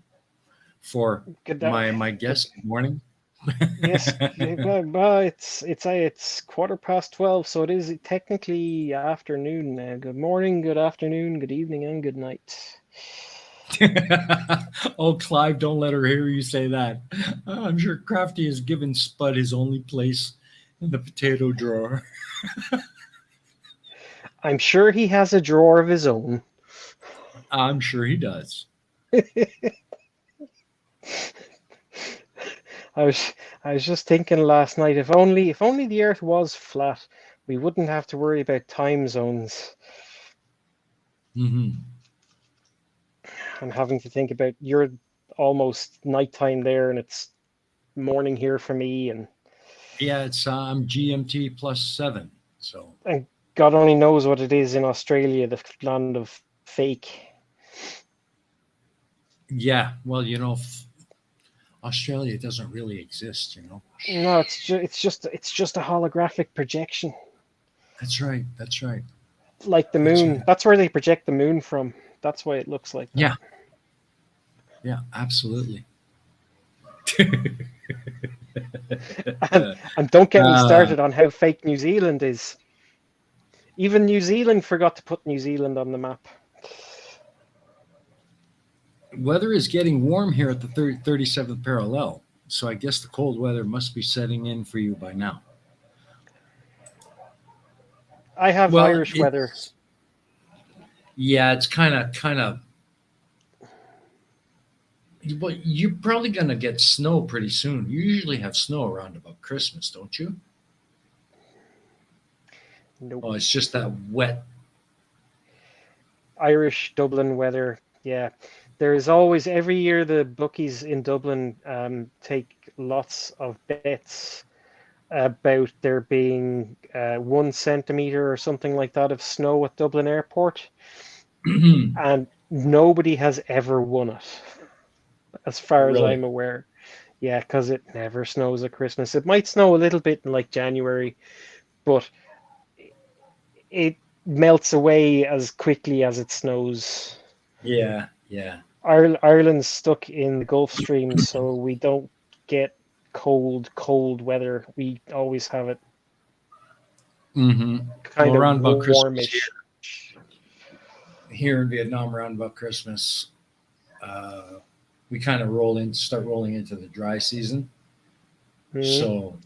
For Good, my good. guest, good morning. Yes, well, it's 12:15, so it is technically afternoon now. Good morning, good afternoon, good evening, and good night. Oh, Clive, don't let her hear you say that. I'm sure Crafty has given Spud his only place in the potato drawer. I'm sure he has a drawer of his own. I'm sure he does. I was I was just thinking last night, if only the Earth was flat, we wouldn't have to worry about time zones Hmm. and having to think about you're almost nighttime there and it's morning here for me, Yeah, it's GMT +7. So and God only knows what it is in Australia, the land of fake. yeah, well, Australia doesn't really exist. No, it's just a holographic projection, That's right. That's right. like the That's moon. right. That's where they project the moon from. That's why it looks like that. Yeah. Yeah. Absolutely. And don't get me uh, started on how fake New Zealand is. Even New Zealand forgot to put New Zealand on the map. Weather is getting warm here at the 37th parallel, so I guess the cold weather must be setting in for you by now. I have Well, Irish weather. yeah, it's kind of. Well, you're probably gonna get snow pretty soon. You usually have snow around about Christmas, don't you? Nope. Oh, it's just that wet. Irish Dublin weather. Yeah. There is always, every year, the bookies in Dublin take lots of bets about there being 1 centimeter or something like that of snow at Dublin Airport, and nobody has ever won it, as far as Really? I'm aware. Yeah, because it never snows at Christmas. It might snow a little bit in like January, but it melts away as quickly as it snows. Yeah, yeah. Ireland's stuck in the Gulf Stream, so we don't get cold weather. We always have it Hmm. Well, kind of around about Christmas warmish. here in Vietnam, around about Christmas, uh, we kind of start rolling into the dry season. Mm, So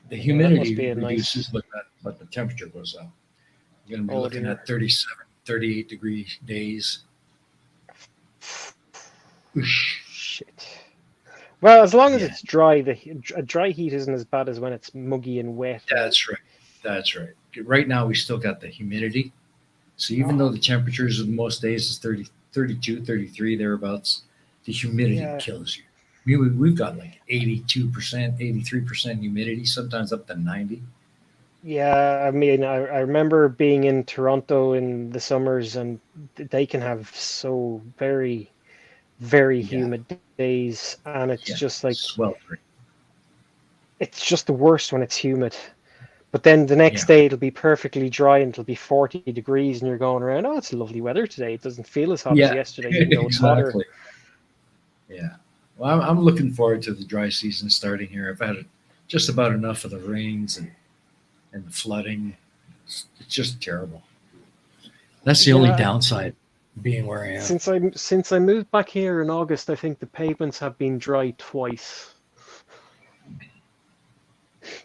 the yeah, that must humidity be a reduces, nice. but the temperature goes up. You're going to be Oh looking dear. at 37, 38-degree days. Oosh. Shit. Well, as long as Yeah, it's dry, the dry heat isn't as bad as when it's muggy and wet, right? that's right. That's right. Right now, we still got the humidity. So even though the temperatures of most days is 30, 32, 33 thereabouts, the humidity Yeah, kills you. I mean, we've got like 82%, 83% humidity, sometimes up to 90. yeah. I mean, I remember being in Toronto in the summers, and they can have so very Yeah, humid days, and it's yeah, just like sweltering. it's just the worst when it's humid. But then the next Yeah, day it'll be perfectly dry and it'll be 40 degrees, and you're going around, oh, it's lovely weather today. It doesn't feel as hot as yeah, yesterday, even though it's hotter. exactly. Yeah. Well, I'm looking forward to the dry season starting here. I've had just about enough of the rains and the flooding. It's just terrible. That's the only Yeah, downside being where I am. since I moved back here in August, I think the pavements have been dry twice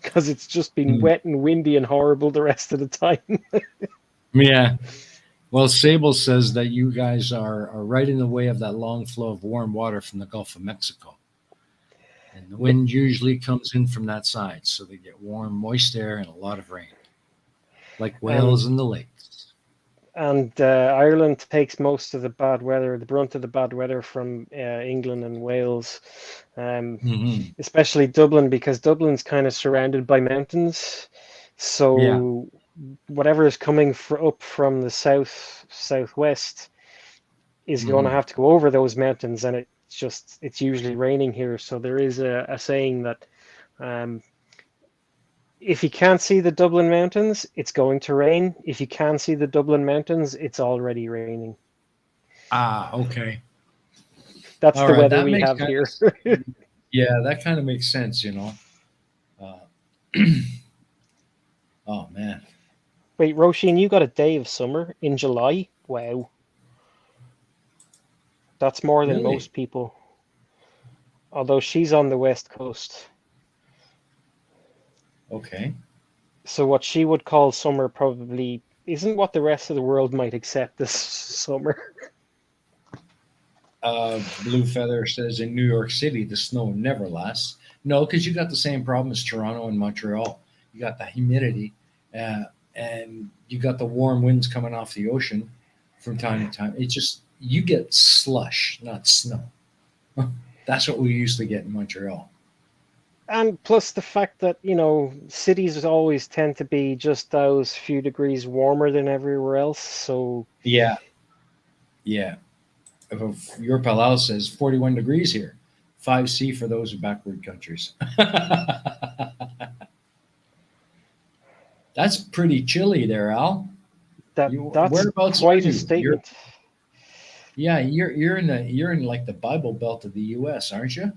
because it's just been Mm. wet and windy and horrible the rest of the time. Yeah. Well, Sable says that you guys are right in the way of that long flow of warm water from the Gulf of Mexico. And the wind usually comes in from that side. So they get warm, moist air and a lot of rain, like And whales in the lakes. Ireland takes most of the bad weather, the brunt of the bad weather from England and Wales, um, Hmm. especially Dublin, because Dublin's kind of surrounded by mountains. Yeah. So whatever is coming up from the southwest is going to Hmm. have to go over those mountains, and it's usually raining here. So there is a saying that um, if you can't see the Dublin mountains, it's going to rain. If you can see the Dublin mountains, it's already raining. Ah, okay. That's All the right. weather That we makes have kind here. of, yeah, that kind of makes sense, you know. Uh, oh, man. Wait, Roisin, you got a day of summer in July? Wow, that's more than Really? most people. Although she's on the west coast. Okay. So what she would call summer probably isn't what the rest of the world might accept as summer. Blue Feather says in New York City, the snow never lasts. No, because you got the same problem as Toronto and Montreal. You got the humidity, uh, and you got the warm winds coming off the ocean from time to time. It's just, you get slush, not snow. That's what we used to get in Montreal. And plus the fact that, cities always tend to be just those few degrees warmer than everywhere else. So, Yeah, yeah. If your Palau says 41 degrees here, 5C for those backward countries. That's pretty chilly there, Al. that's Whereabouts are quite a you? statement. Yeah, you're in like the Bible Belt of the U.S., aren't you?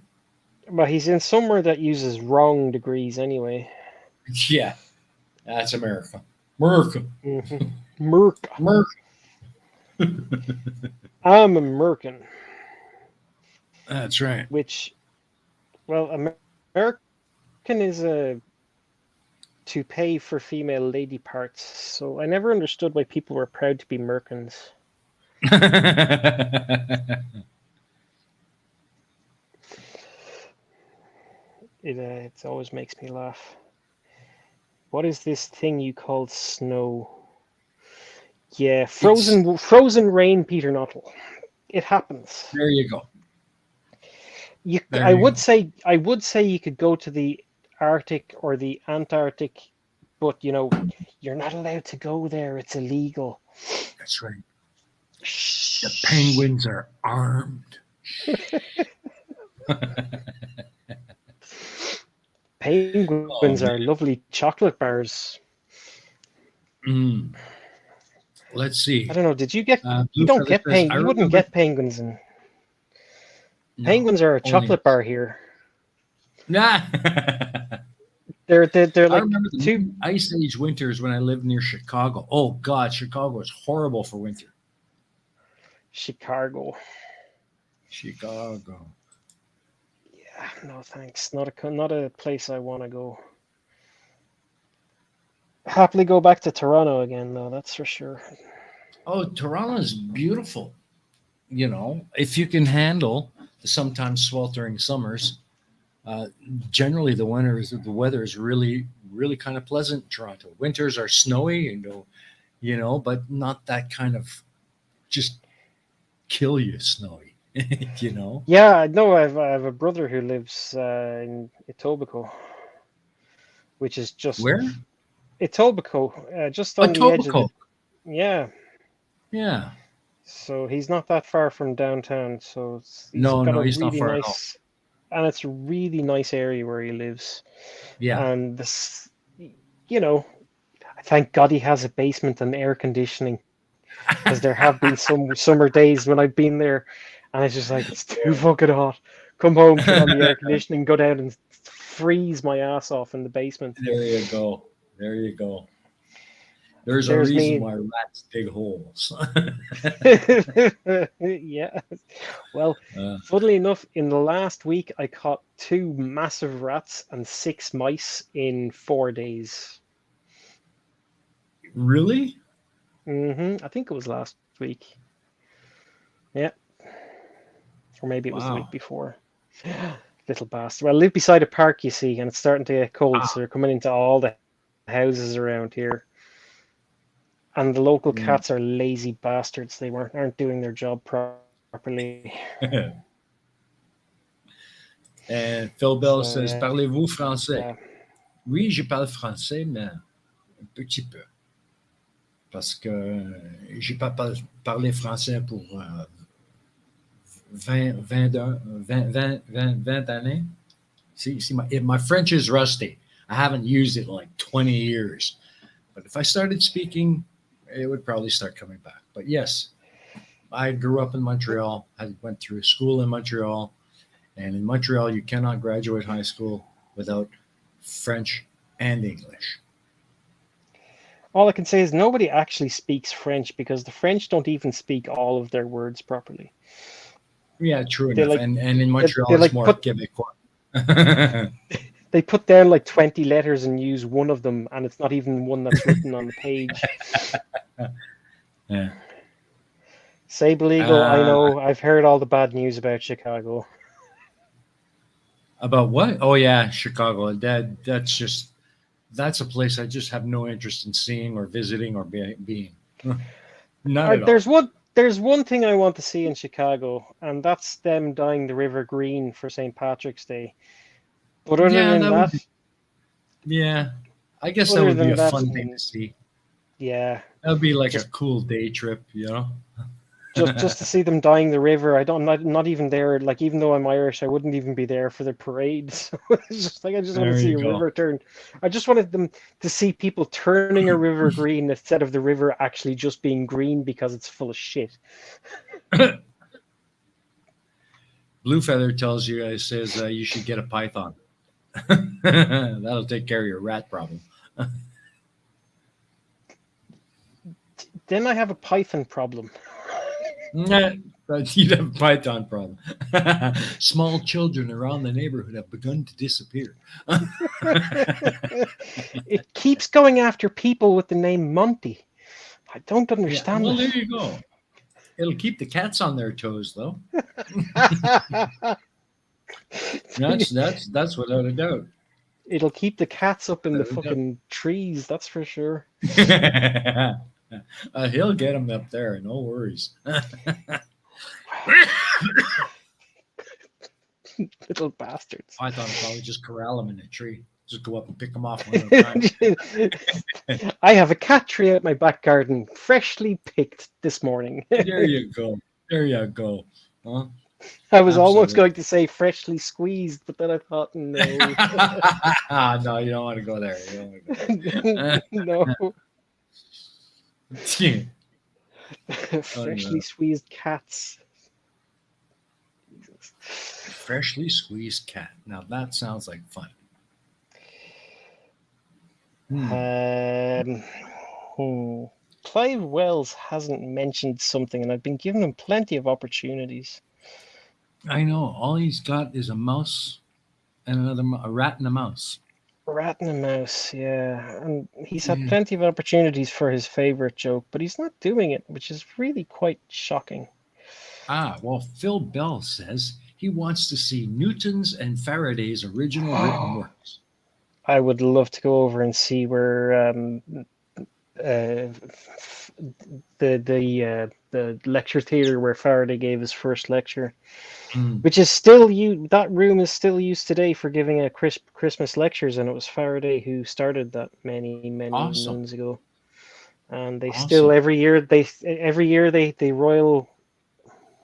But he's in somewhere that uses wrong degrees anyway. Yeah, that's America. America. Hmm. Merc. America. I'm American, That's right. which, well, American is a to pay for female lady parts. So I never understood why people were proud to be Merkins. It always makes me laugh. What is this thing you called snow? Yeah, It's frozen rain, Peter Nuttall. It happens. there. You go. There I you would go. say you could go to the Arctic or the Antarctic, but you're not allowed to go there. It's illegal. That's right. The Shh. penguins are armed. Oh Penguins man. are lovely chocolate bars. Mm. Let's I see. don't know. Did you get? You Blue don't Feather get says, I You wouldn't remember. get penguins, and No, penguins are a only chocolate us. bar here. Nah. They're I like remember the two. ice age winters when I lived near Chicago. Oh God, Chicago is horrible for winter. Chicago. Chicago. Yeah, no thanks. Not a place I want to go. Happily go back to Toronto again, though. That's for sure. Oh, Toronto is beautiful. If you can handle the sometimes sweltering summers, uh, generally the weather is really, really kind of pleasant in Toronto. Winters are snowy, but not that kind of just kill you snowy, you know. Yeah, I know. I have a brother who lives in Etobicoke, which is just Where? Etobicoke, just on the edge of the. Etobicoke. Yeah, Yeah. so he's not that far from downtown. So he's No, got no, a he's not really far at all. nice, and it's a really nice area where he lives. Yeah. And this, you know, thank God he has a basement and air conditioning, because there have been some summer days when I've been there, and it's just like it's too fucking hot. Come home, turn on the air conditioning, go down and freeze my ass off in the basement. There you go. There you go. There's a There's reason me. why rats dig holes. Yeah. Well, Uh, funnily enough, in the last week, I caught 2 massive rats and 6 mice in 4 days. really? I think it was last week. Yeah. Or maybe it was the week Wow. before. Little bastard. Well, I live beside a park, you see, and it's starting to get cold, so Ah. they're coming into all the houses around here. And the local Mm. cats are lazy bastards. They aren't doing their job properly. And Phil Bell So says, Parlez-vous français? yeah. Oui, je parle français, mais un petit peu. Parce que j'ai pas parlé français pour 20 années. See, my French is rusty. I haven't used it in like 20 years. But if I started speaking, it would probably start coming back. But yes, I grew up in Montreal. I went through school in Montreal. And in Montreal, you cannot graduate high school without French and English. All I can say is nobody actually speaks French because the French don't even speak all of their words properly. Yeah, true They enough. like And in they, Montreal, they it's like more put Quebecois. they put down like 20 letters and use one of them, and it's not even one that's written on the page. Yeah. Sable Eagle, I Uh, know. I've heard all the bad news about Chicago. about what? Oh yeah, Chicago. That's a place I just have no interest in seeing or visiting or being. Not at all. There's one thing I want to see in Chicago, and that's them dyeing the river green for St. Patrick's Day. But Yeah, that would be. Yeah, I guess that other would be than a that, fun thing to see. yeah, That would be like a just cool day trip, you know? just to see them dyeing the river. Not even there. Like even though I'm Irish, I wouldn't even be there for the parade. So it's just like I just want to There see you a go. river turn. I just wanted them to see people turning a river green instead of the river actually just being green because it's full of shit. Blue Feather tells you guys says you should get a python. That'll take care of your rat problem. Then I have a python problem. You'd have a python problem. Small children around the neighborhood have begun to disappear. It keeps going after people with the name Monty. I don't Yeah, understand well, there it. you go. It'll keep the cats on their toes, though. That's without a doubt. It'll keep the cats up in the Without a doubt. fucking trees, that's for sure. He'll get them up there, no worries. Little bastards. I thought I'd probably just corral them in a tree. Just go up and pick them off one at a time. I have a cat tree out my back garden, freshly picked this morning. There you go. There you go. Huh? I was almost Absolutely. going to say freshly squeezed, but then I thought, no. No, you don't want to go there. You don't want to go there. No. Oh, Freshly no. squeezed cats. Freshly squeezed cat. Now that sounds like fun. Clive Wells hasn't mentioned something, and I've been giving him plenty of opportunities. I know. All he's got is a mouse and a rat and a mouse. Rat and a mouse, yeah. And he's had Yeah. plenty of opportunities for his favorite joke, but he's not doing it, which is really quite shocking. Well, Phil Bell says he wants to see Newton's and Faraday's original written works. I would love to go over and see where the lecture theater where Faraday gave his first lecture, which is still that room is still used today for giving a Christmas lectures, and it was Faraday who started that many Awesome. moons ago. And they Awesome. still every year they Royal,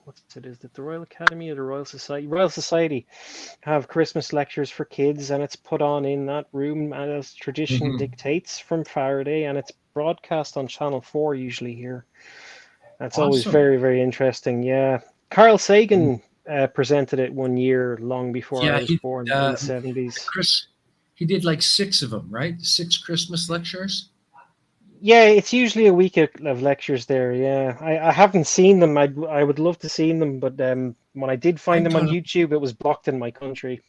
what's it, is it the Royal Academy or the Royal Society have Christmas lectures for kids, and it's put on in that room as tradition dictates from Faraday, and it's broadcast on Channel 4 usually here. That's always Awesome. very, very interesting. Yeah. Carl Sagan presented it one year, long before I Yeah, was born, in the 70s. Chris, he did like 6 of them, right? 6 Christmas lectures. Yeah, it's usually a week of lectures there. Yeah, I haven't seen them. I would love to see them, but when I did I find them on thought, YouTube, it was blocked in my country.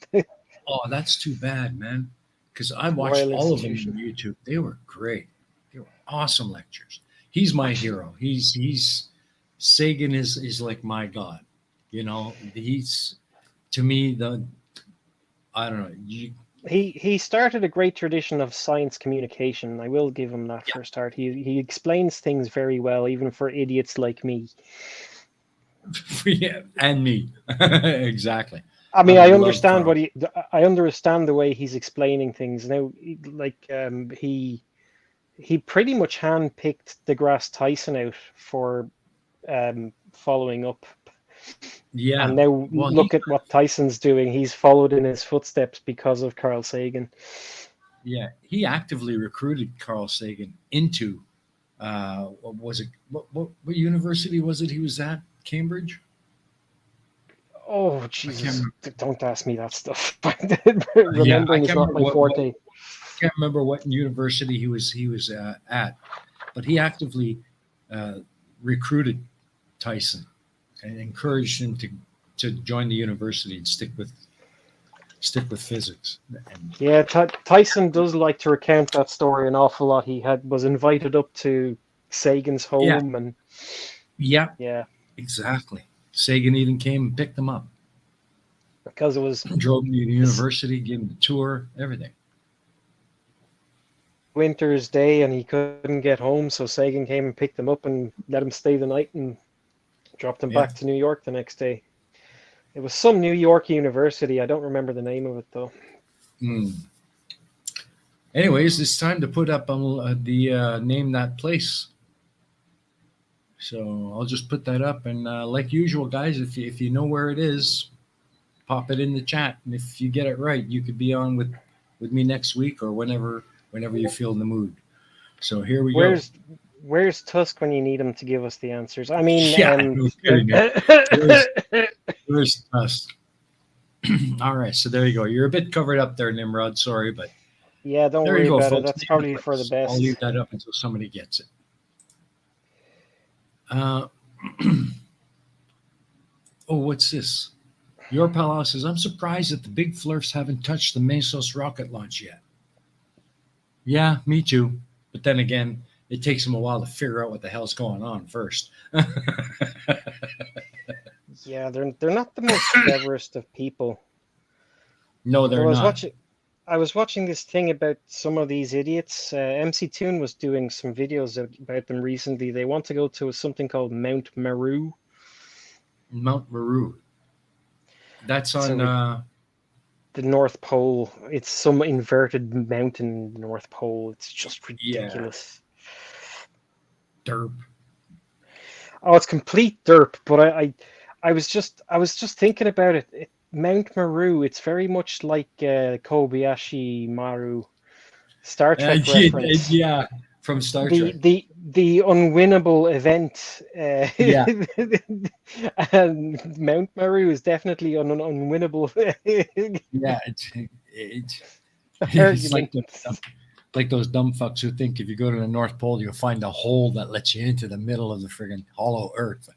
oh, that's too bad, man. Because I watched Royal all of them institution. on YouTube. They were great. They were awesome lectures. He's my Actually, hero. He's Sagan is like my god. You know, he's to me the I don't know. he started a great tradition of science communication. I will give him that for a start. He explains things very well, even for idiots like me. Yeah, and me exactly. I I mean, would love Carl. I understand the way he's explaining things now. He pretty much handpicked deGrasse Tyson out for following up. Yeah. And now Well, he look at what Tyson's doing. He's followed in his footsteps because of Carl Sagan. yeah he actively recruited Carl Sagan into what was it? What university was it he was at? Cambridge. Oh, I can't Jesus. remember. Don't ask me that stuff. Yeah, I Remembering is can't not remember my forte. can't remember what university he was at, but he actively uh, recruited Tyson and encouraged him to join the university and stick with physics. And Yeah, Tyson does like to recount that story an awful lot. He was invited up to Sagan's yeah, home, and yeah, yeah, exactly. Sagan even came and picked him up, because it was drove him to the this university, gave him the tour, everything. winter's day, and he couldn't get home, so Sagan came and picked him up and let him stay the night and dropped him Yeah. back to New York the next day. It was some New York university. I don't remember the name of it though. Mm. Anyways, it's time to put up the name that place. So I'll just put that up, and like usual, guys, if you know where it is, pop it in the chat, and if you get it right, you could be on with me next week or whenever you feel in the mood. So here we go. Where's Where's Tusk when you need him to give us the answers? I mean, Yeah, no kidding. Where's Tusk? All right, so there you go. You're a bit covered up there, Nimrod. Sorry, but yeah, don't there worry you go, about it. folks. That's probably for the I'll best. leave that up until somebody gets it. Uh, oh, what's this? Your pal says, I'm surprised that the big flurfs haven't touched the Mesos rocket launch yet. Yeah, me too. But then again, it takes them a while to figure out what the hell's going on first. Yeah, they're not the most cleverest of people. No, they're not. I was watching this thing about some of these idiots. MC Toon was doing some videos about them recently. They want to go to something called Mount Meru. Mount Meru. That's on. The North Pole. It's some inverted mountain in the North Pole. It's just ridiculous. Yeah. Derp. Oh, it's complete derp. But I was just thinking about it. Mount Meru. It's very much like Kobayashi Maru, Star Trek reference. Yeah, from Star Trek. The unwinnable event. Yeah. And Mount Meru is definitely an unwinnable. Yeah, it's like those dumb fucks who think if you go to the North Pole, you'll find a hole that lets you into the middle of the friggin' hollow Earth.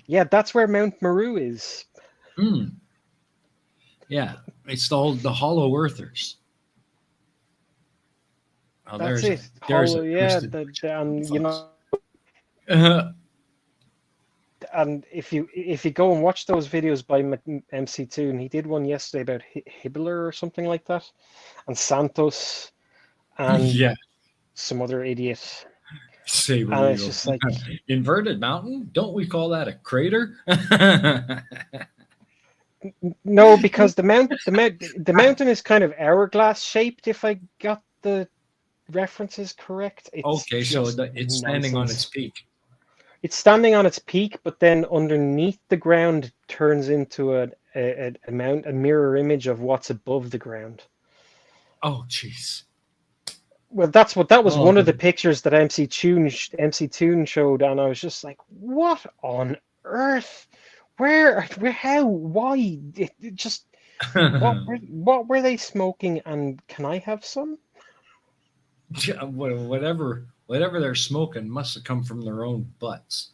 Yeah, that's where Mount Meru is. Yeah, it's the hollow earthers. Oh, That's it. There's hollow, yeah, you know. And if you go and watch those videos by MC2, and he did one yesterday about Hibbler or something like that, and Santos, and yeah, some other idiot. Saber and it's just like inverted mountain. Don't we call that a crater? No, because the mountain is kind of hourglass shaped. If I got the references correct. Okay, so it's standing on its peak. It's standing on its peak, but then underneath the ground turns into a mirror image of what's above the ground. Oh, jeez. Well, that was one of the pictures that MC Toon showed, and I was just like, "What on earth? how, why? It just what were they smoking? And can I have some? Yeah, whatever they're smoking must have come from their own butts.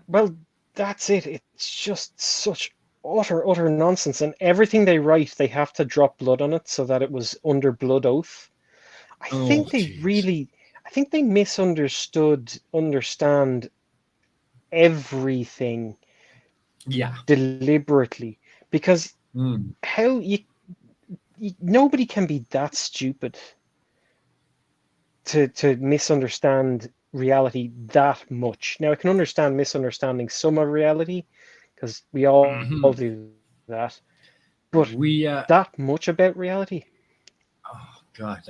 Well, that's it. It's just such utter nonsense. And everything they write, they have to drop blood on it so that it was under blood oath. I Oh, think jeez. I think they understand everything Yeah. deliberately, because Mm. how nobody can be that stupid to misunderstand reality that much. Now, I can understand misunderstanding some of reality because we all Hmm. do that, but We that much about reality? oh god,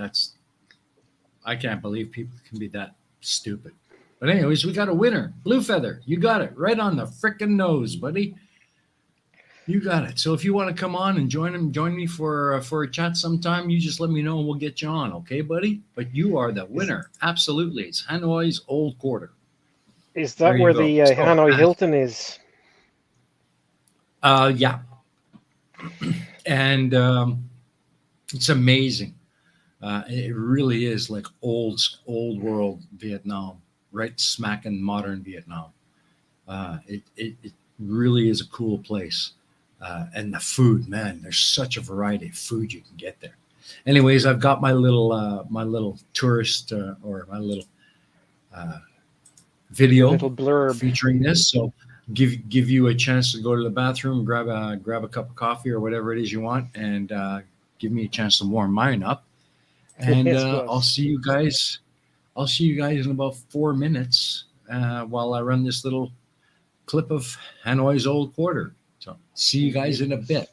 I can't believe people can be that stupid. But anyways, we got a winner. Blue Feather, you got it right on the frickin' nose, buddy. You got it. So if you want to come on and join me for a chat sometime, you just let me know and we'll get you on, okay, buddy? But you are the Is winner. Absolutely. It's Hanoi's Old Quarter. is There that you where go. the So, Hanoi Hilton is? yeah, and it's amazing. It really is like old world Vietnam, right smack in modern Vietnam. It really is a cool place. And the food, man, there's such a variety of food you can get there. Anyways, I've got my little tourist or my little uh, Your video little blurb. featuring this. So give you a chance to go to the bathroom, grab a cup of coffee or whatever it is you want, and give me a chance to warm mine up. And Yes, well, I'll see you guys in about 4 minutes while I run this little clip of Hanoi's Old Quarter. So see you guys in a yes. bit.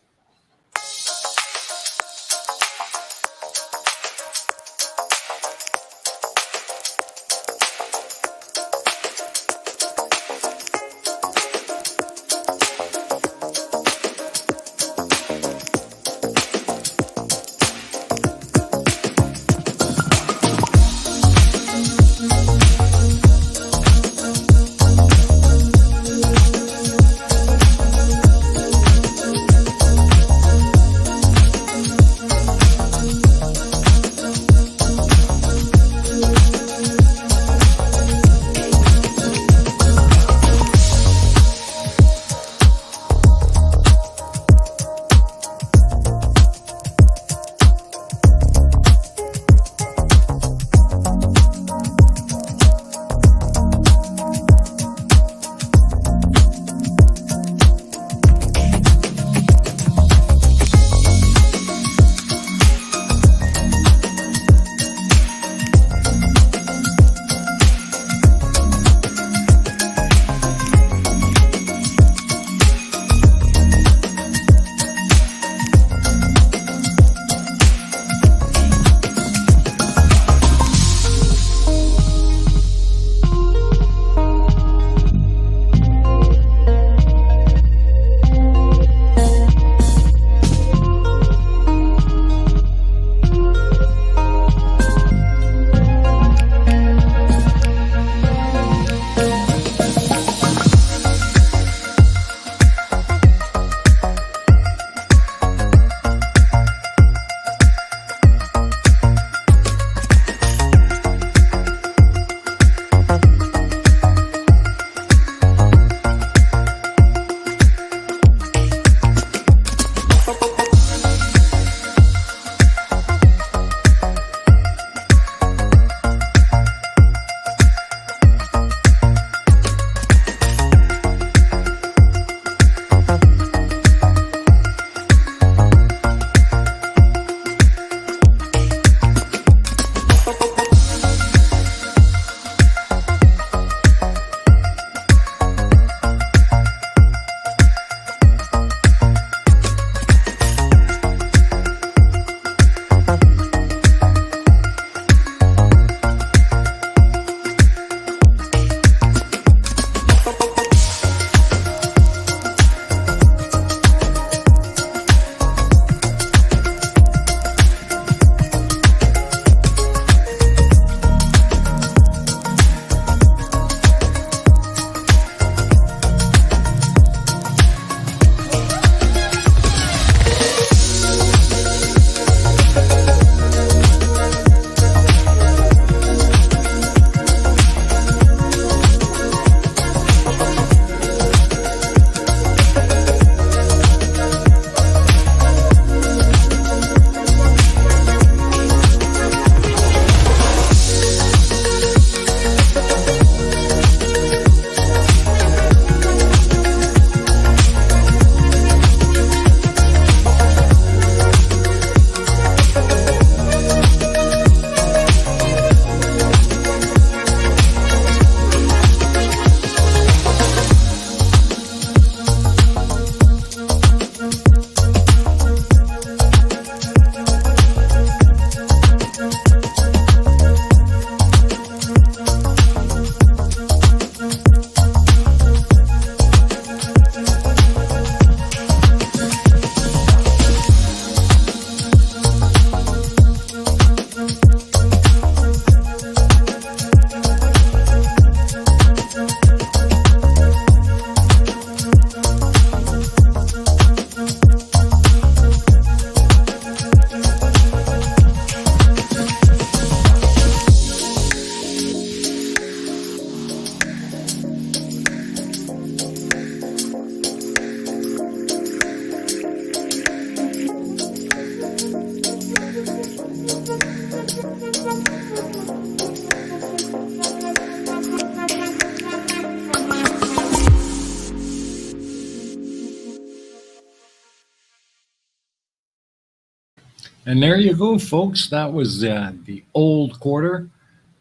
And there you go, folks. That was the old quarter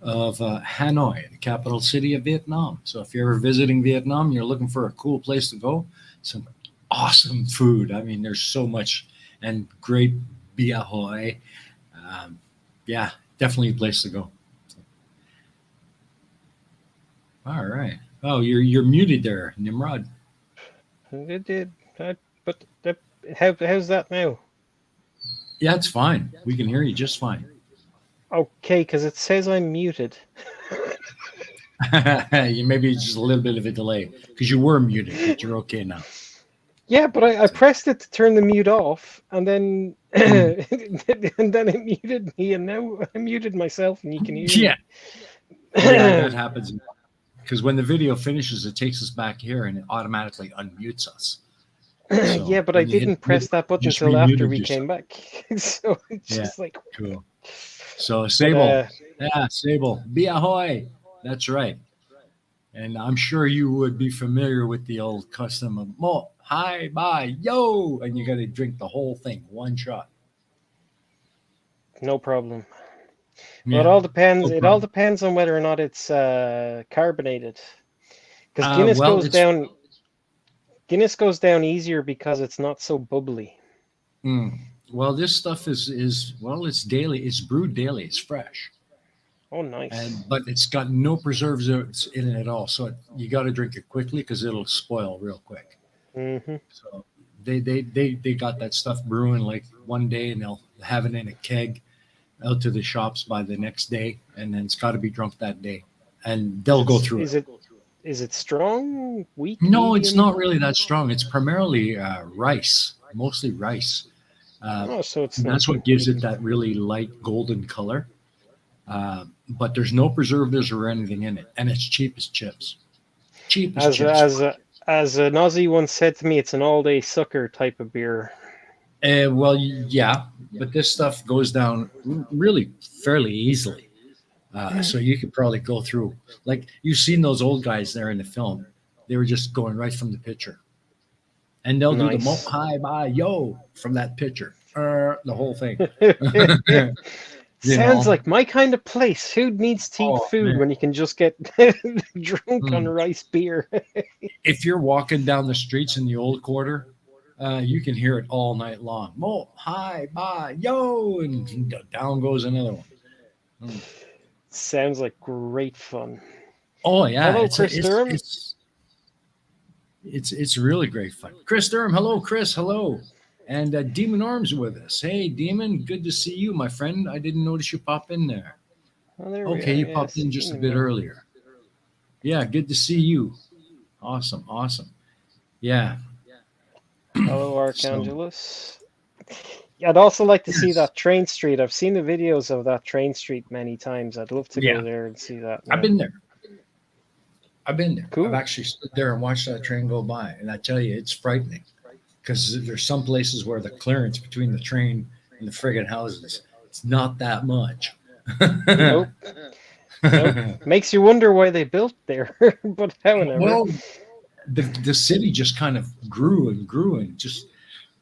of Hanoi, the capital city of Vietnam. So if you're ever visiting Vietnam, you're looking for a cool place to go, some awesome food. I mean, there's so much and great bia hoi. Um, yeah, definitely a place to go. All right. Oh, you're muted there, Nimrod. It did. But how's that now? Yeah, it's fine. We can hear you just fine. Okay, because it says I'm muted. You maybe just a little bit of a delay because you were muted, but you're okay now. Yeah, but I pressed it to turn the mute off, and then and then it muted me, and now I muted myself, and you can hear Yeah, me. yeah, that happens because when the video finishes, it takes us back here and it automatically unmutes us. So Yeah, but I when you hit didn't press that button just until after remuted we yourself. came back. So it's Yeah, just like, cool. So but Sable, yeah, Sable, be ahoy. That's right. And I'm sure you would be familiar with the old custom of mo, hi, bye, yo, and you got to drink the whole thing, one shot. no problem. Well, Yeah, no It all problem. depends on whether or not it's carbonated. Because Well, it's Guinness goes down easier because it's not so bubbly. mm, well, this stuff is well, it's daily. It's brewed daily. It's fresh, Oh, nice. and but it's got no preservatives in it at all. So you got to drink it quickly because it'll spoil real quick. Hmm. So they got that stuff brewing like one day, and they'll have it in a keg out to the shops by the next day, and then it's got to be drunk that day, and they'll go through it. Is it strong, weak, No, it's medium? not really that strong. It's primarily rice, mostly rice. Oh, so it's And not. that's what gives it that really light golden color. But there's no preservatives or anything in it, and it's cheap as chips. Cheap as As chips. as as an Aussie once said to me, it's an all-day sucker type of beer. Well, yeah, but this stuff goes down really fairly easily. So you could probably go through, like you've seen those old guys there in the film. They were just going right from the pitcher, and they'll do the mo Nice. hi bye yo from that pitcher, the whole thing. You Sounds know? like my kind of place. Who needs to eat Oh food man. when you can just get drunk on Mm. rice beer? If you're walking down the streets in the old quarter, you can hear it all night long. Mo hi bye yo, and down goes another one. Mm. Sounds like great fun. Oh yeah, Hello, Chris Durham. it's really great fun. Chris Durham, hello, Chris, hello, and Demon Arms with us. Hey, Demon, good to see you, my friend. I didn't notice you pop in there. Oh, there we Okay, are. you Yeah, popped in just a Steam bit there. earlier. Yeah, good to see you. Awesome, awesome. Yeah. Hello, So Archangelus. I'd also like to see yes, that train street. I've seen the videos of that train street many times. I'd love to yeah, go there and see that I've now. been there. I've been there. I've Cool. actually stood there and watched that train go by, and I tell you, it's frightening because there's some places where the clearance between the train and the friggin' houses, it's not that much. Nope. Nope. Makes you wonder why they built there, but however. Well, the city just kind of grew and just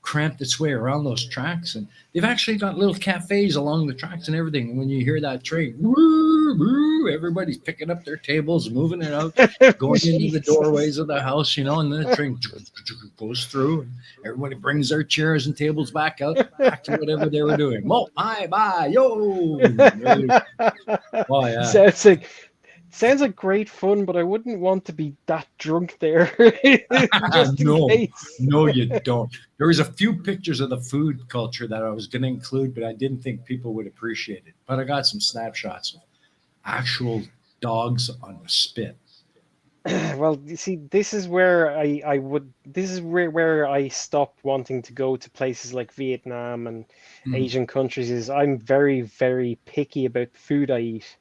cramped its way around those tracks, and they've actually got little cafes along the tracks and everything. And when you hear that train, woo, woo, everybody's picking up their tables, moving it out, going into the Jesus. doorways of the house, and then the train goes through, and everybody brings their chairs and tables back to whatever they were doing. Mo, hi, bye, yo. Oh yeah. Sounds like great fun, but I wouldn't want to be that drunk there, just in No, case. no, you don't. There was a few pictures of the food culture that I was going to include, but I didn't think people would appreciate it. But I got some snapshots of actual dogs on the spit. Well, you see, this is where this is where I stopped wanting to go to places like Vietnam and Mm. Asian countries. Is I'm very, very picky about the food I eat,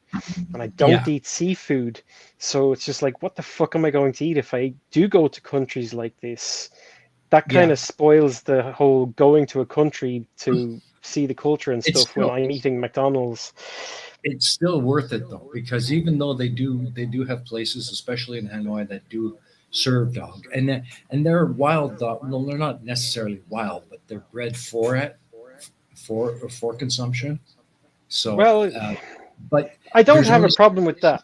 and I don't Yeah, eat seafood. So it's just like, what the fuck am I going to eat if I do go to countries like this? That kind yeah, of spoils the whole going to a country to see the culture and It's stuff when still I'm eating McDonald's. it's still worth it though, because even though they do have places, especially in Hanoi, that do serve dog, and they're wild dog. No, they're not necessarily wild, but they're bred for it, for consumption. So, Well, but I don't there's have a only problem with that.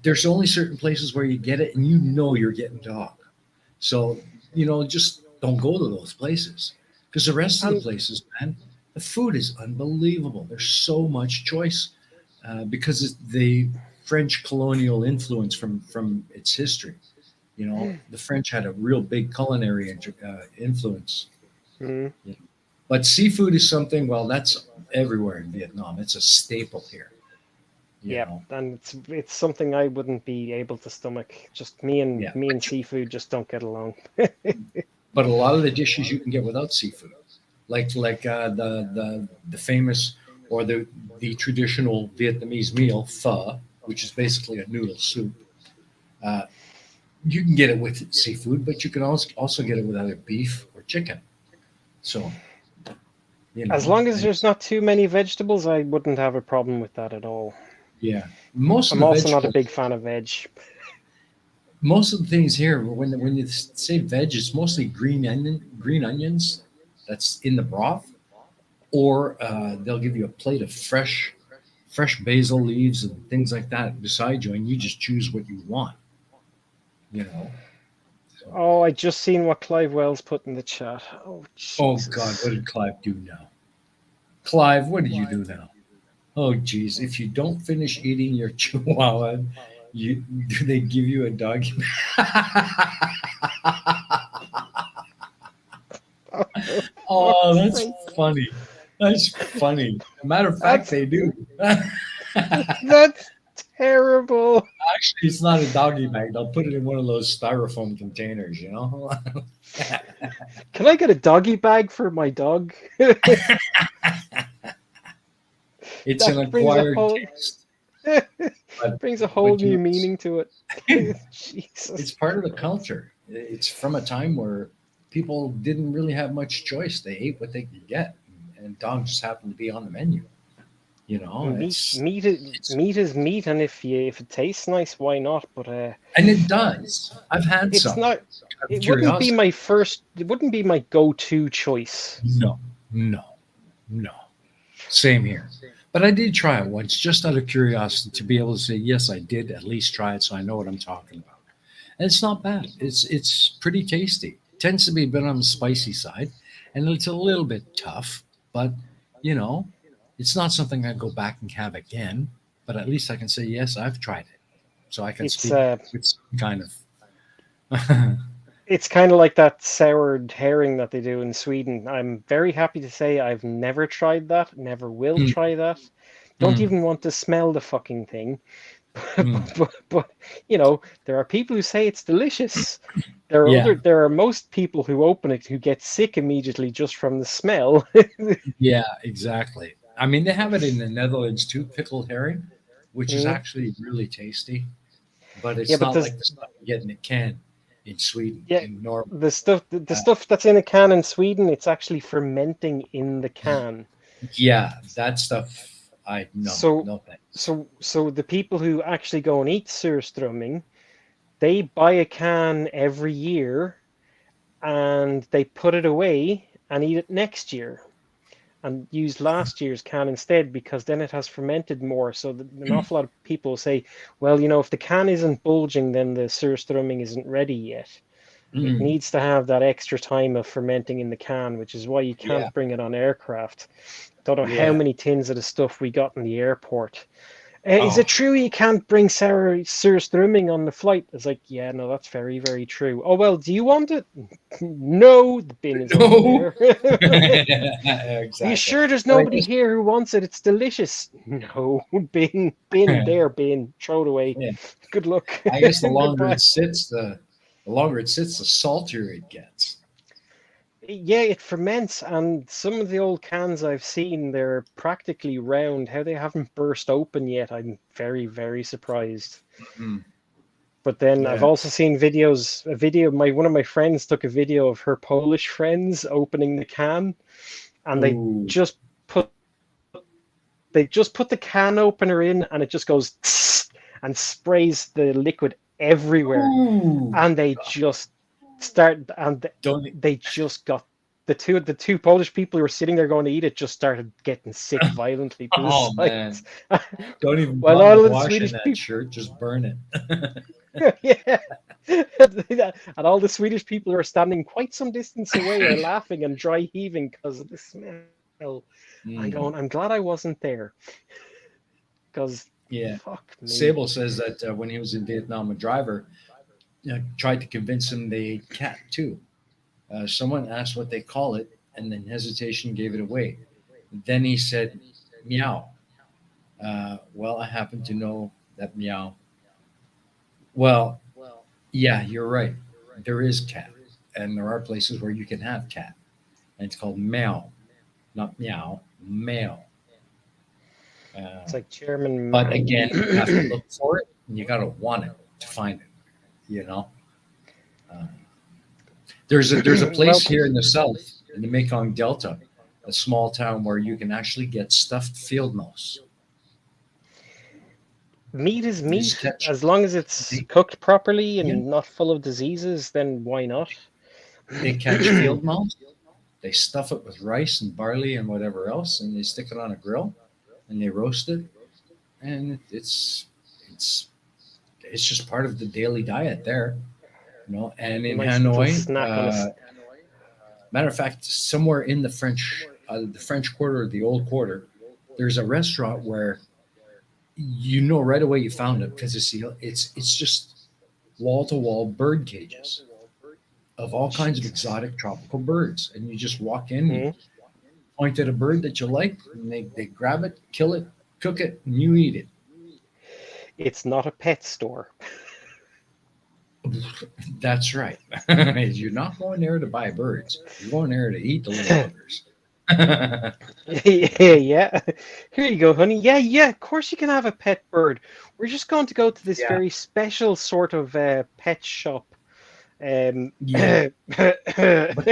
there's only certain places where you get it, and you know you're getting dog. So just don't go to those places, because the rest of the And places, man, the food is unbelievable. There's so much choice because it's the French colonial influence from its history. The French had a real big culinary influence. mm, Yeah. But seafood is something. Well, that's everywhere in Vietnam. It's a staple here. You yeah, know. and it's something I wouldn't be able to stomach. Just me and Yeah. me and seafood just don't get along. But a lot of the dishes you can get without seafood, like the famous or the traditional Vietnamese meal pho, which is basically a noodle soup. Uh, you can get it with seafood, but you can also get it with either beef or chicken. So As long as there's it's not too many vegetables, I wouldn't have a problem with that at all. yeah. Most of I'm the also not a vegetables, big fan of veg. most of the things here, when you say veg, it's mostly green onions that's in the broth, or they'll give you a plate of fresh basil leaves and things like that beside you, and you just choose what you want. You know. So, Oh, I just seen what Clive Wells put in the chat. Oh, oh God, what Jesus. did Clive do now? Clive, what did you do now? Oh geez, if you don't finish eating your chihuahua, do they give you a dog? Oh, Oh, fuck's that's sake. funny. That's funny. Matter of fact, That's they do. that's terrible. Actually, it's not a doggy bag. They'll put it in one of those styrofoam containers, Can I get a doggy bag for my dog? It's an That brings a acquired whole taste, but brings a whole but new meaning to it. it's Jesus. part of the culture. It's from a time where people didn't really have much choice. They ate what they could get, and dog just happened to be on the menu. Meat, It's meat, meat is meat, and if it tastes nice, why not? But and it does. I've had it's some not. out of It wouldn't be curiosity. my first. It wouldn't be my go-to choice. No, no, no. Same here. But I did try it once just out of curiosity to be able to say, yes, I did at least try it so I know what I'm talking about. And it's not bad. It's pretty tasty. Tends to be a bit on the spicy side, and it's a little bit tough, but you know, it's not something I go back and have again. But at least I can say, yes, I've tried it. So I can It's speak with some kind of it's kind of like that soured herring that they do in Sweden. I'm very happy to say I've never tried that. Never will Mm, try that. Don't mm, even want to smell the fucking thing. mm. But there are people who say it's delicious. Yeah, There are most people who open it who get sick immediately just from the smell. yeah, exactly. I mean, they have it in the Netherlands too, pickled herring, which is Mm. actually really tasty. But Yeah, it's but not there's like the stuff you get in a can in Sweden, yeah in Norway. the stuff that's in a can in Sweden, it's actually fermenting in the can. Yeah, that stuff. I no, So no thanks. so the people who actually go and eat surströmming, they buy a can every year and they put it away and eat it next year and use last year's can instead because then it has fermented more. So an awful lot of people say, well, if the can isn't bulging, then the surströmming isn't ready yet. It Mm, needs to have that extra time of fermenting in the can, which is why you yeah, can't bring it on aircraft. Don't know how yeah. many tins of the stuff we got in the airport. Is it Oh true you can't bring surströmming on the flight? It's like, yeah, no, that's very, very true. Oh, well, do you want it? No, the bin is over no, there. Are you exactly. sure there's But I nobody guess here who wants it? It's delicious. No, bin, there, bin, throw it away. yeah, Good luck. I guess the longer Goodbye. it sits, the longer it sits, the saltier it gets. Yeah, it ferments, and some of the old cans I've seen, they're practically round. How they haven't burst open yet, I'm very, very surprised. Mm, But then I've yeah. also seen videos, one of my friends took a video of her Polish friends opening the can, and they Ooh. just put the can opener in, and it just goes tss, and sprays the liquid everywhere, Ooh. and they just start, and Don't they just got the two Polish people who were sitting there going to eat it just started getting sick violently to the oh man. sides. Don't even While bother all of the washing Swedish that people, shirt, just burn it. yeah, and all the Swedish people who are standing quite some distance away are laughing and dry heaving because of the smell. I'm going, I'm glad I wasn't there, because Yeah. fuck me. Sable says that when he was in Vietnam, a driver tried to convince him they ate cat too. Someone asked what they call it, and then hesitation gave it away. Then he said, meow. Well, I happen to know that meow. Well, yeah, you're right. There is cat, and there are places where you can have cat, and it's called meow, not meow, meow. It's Uh, like Chairman but Mao. again, you have to look for it, and you got to want it to find it. You know, uh, there's a Well, place here in the south, in the Mekong Delta, a small town where you can actually get stuffed field mouse. meat is You just meat catch, as long as it's they, cooked properly yeah, and not full of diseases. Then why not? they catch field mouse. They stuff it with rice and barley and whatever else, and they stick it on a grill, and they roast it, and it's it's just part of the daily diet there, you know. And in Nice little Hanoi, snack on a. matter of fact, somewhere in the French Quarter, the Old Quarter, there's a restaurant where you know right away you found it because it's just wall to wall bird cages of all kinds of Jesus. exotic tropical birds, and you just walk in, you Hmm? point at a bird that you like, and they grab it, kill it, cook it, and you eat it. It's not a pet store. That's right. You're not going there to buy birds. You're going there to eat the little buggers. Yeah. Here you go, honey. Yeah, yeah. Of course you can have a pet bird. We're just going to go to this yeah, very special sort of pet shop. yeah. But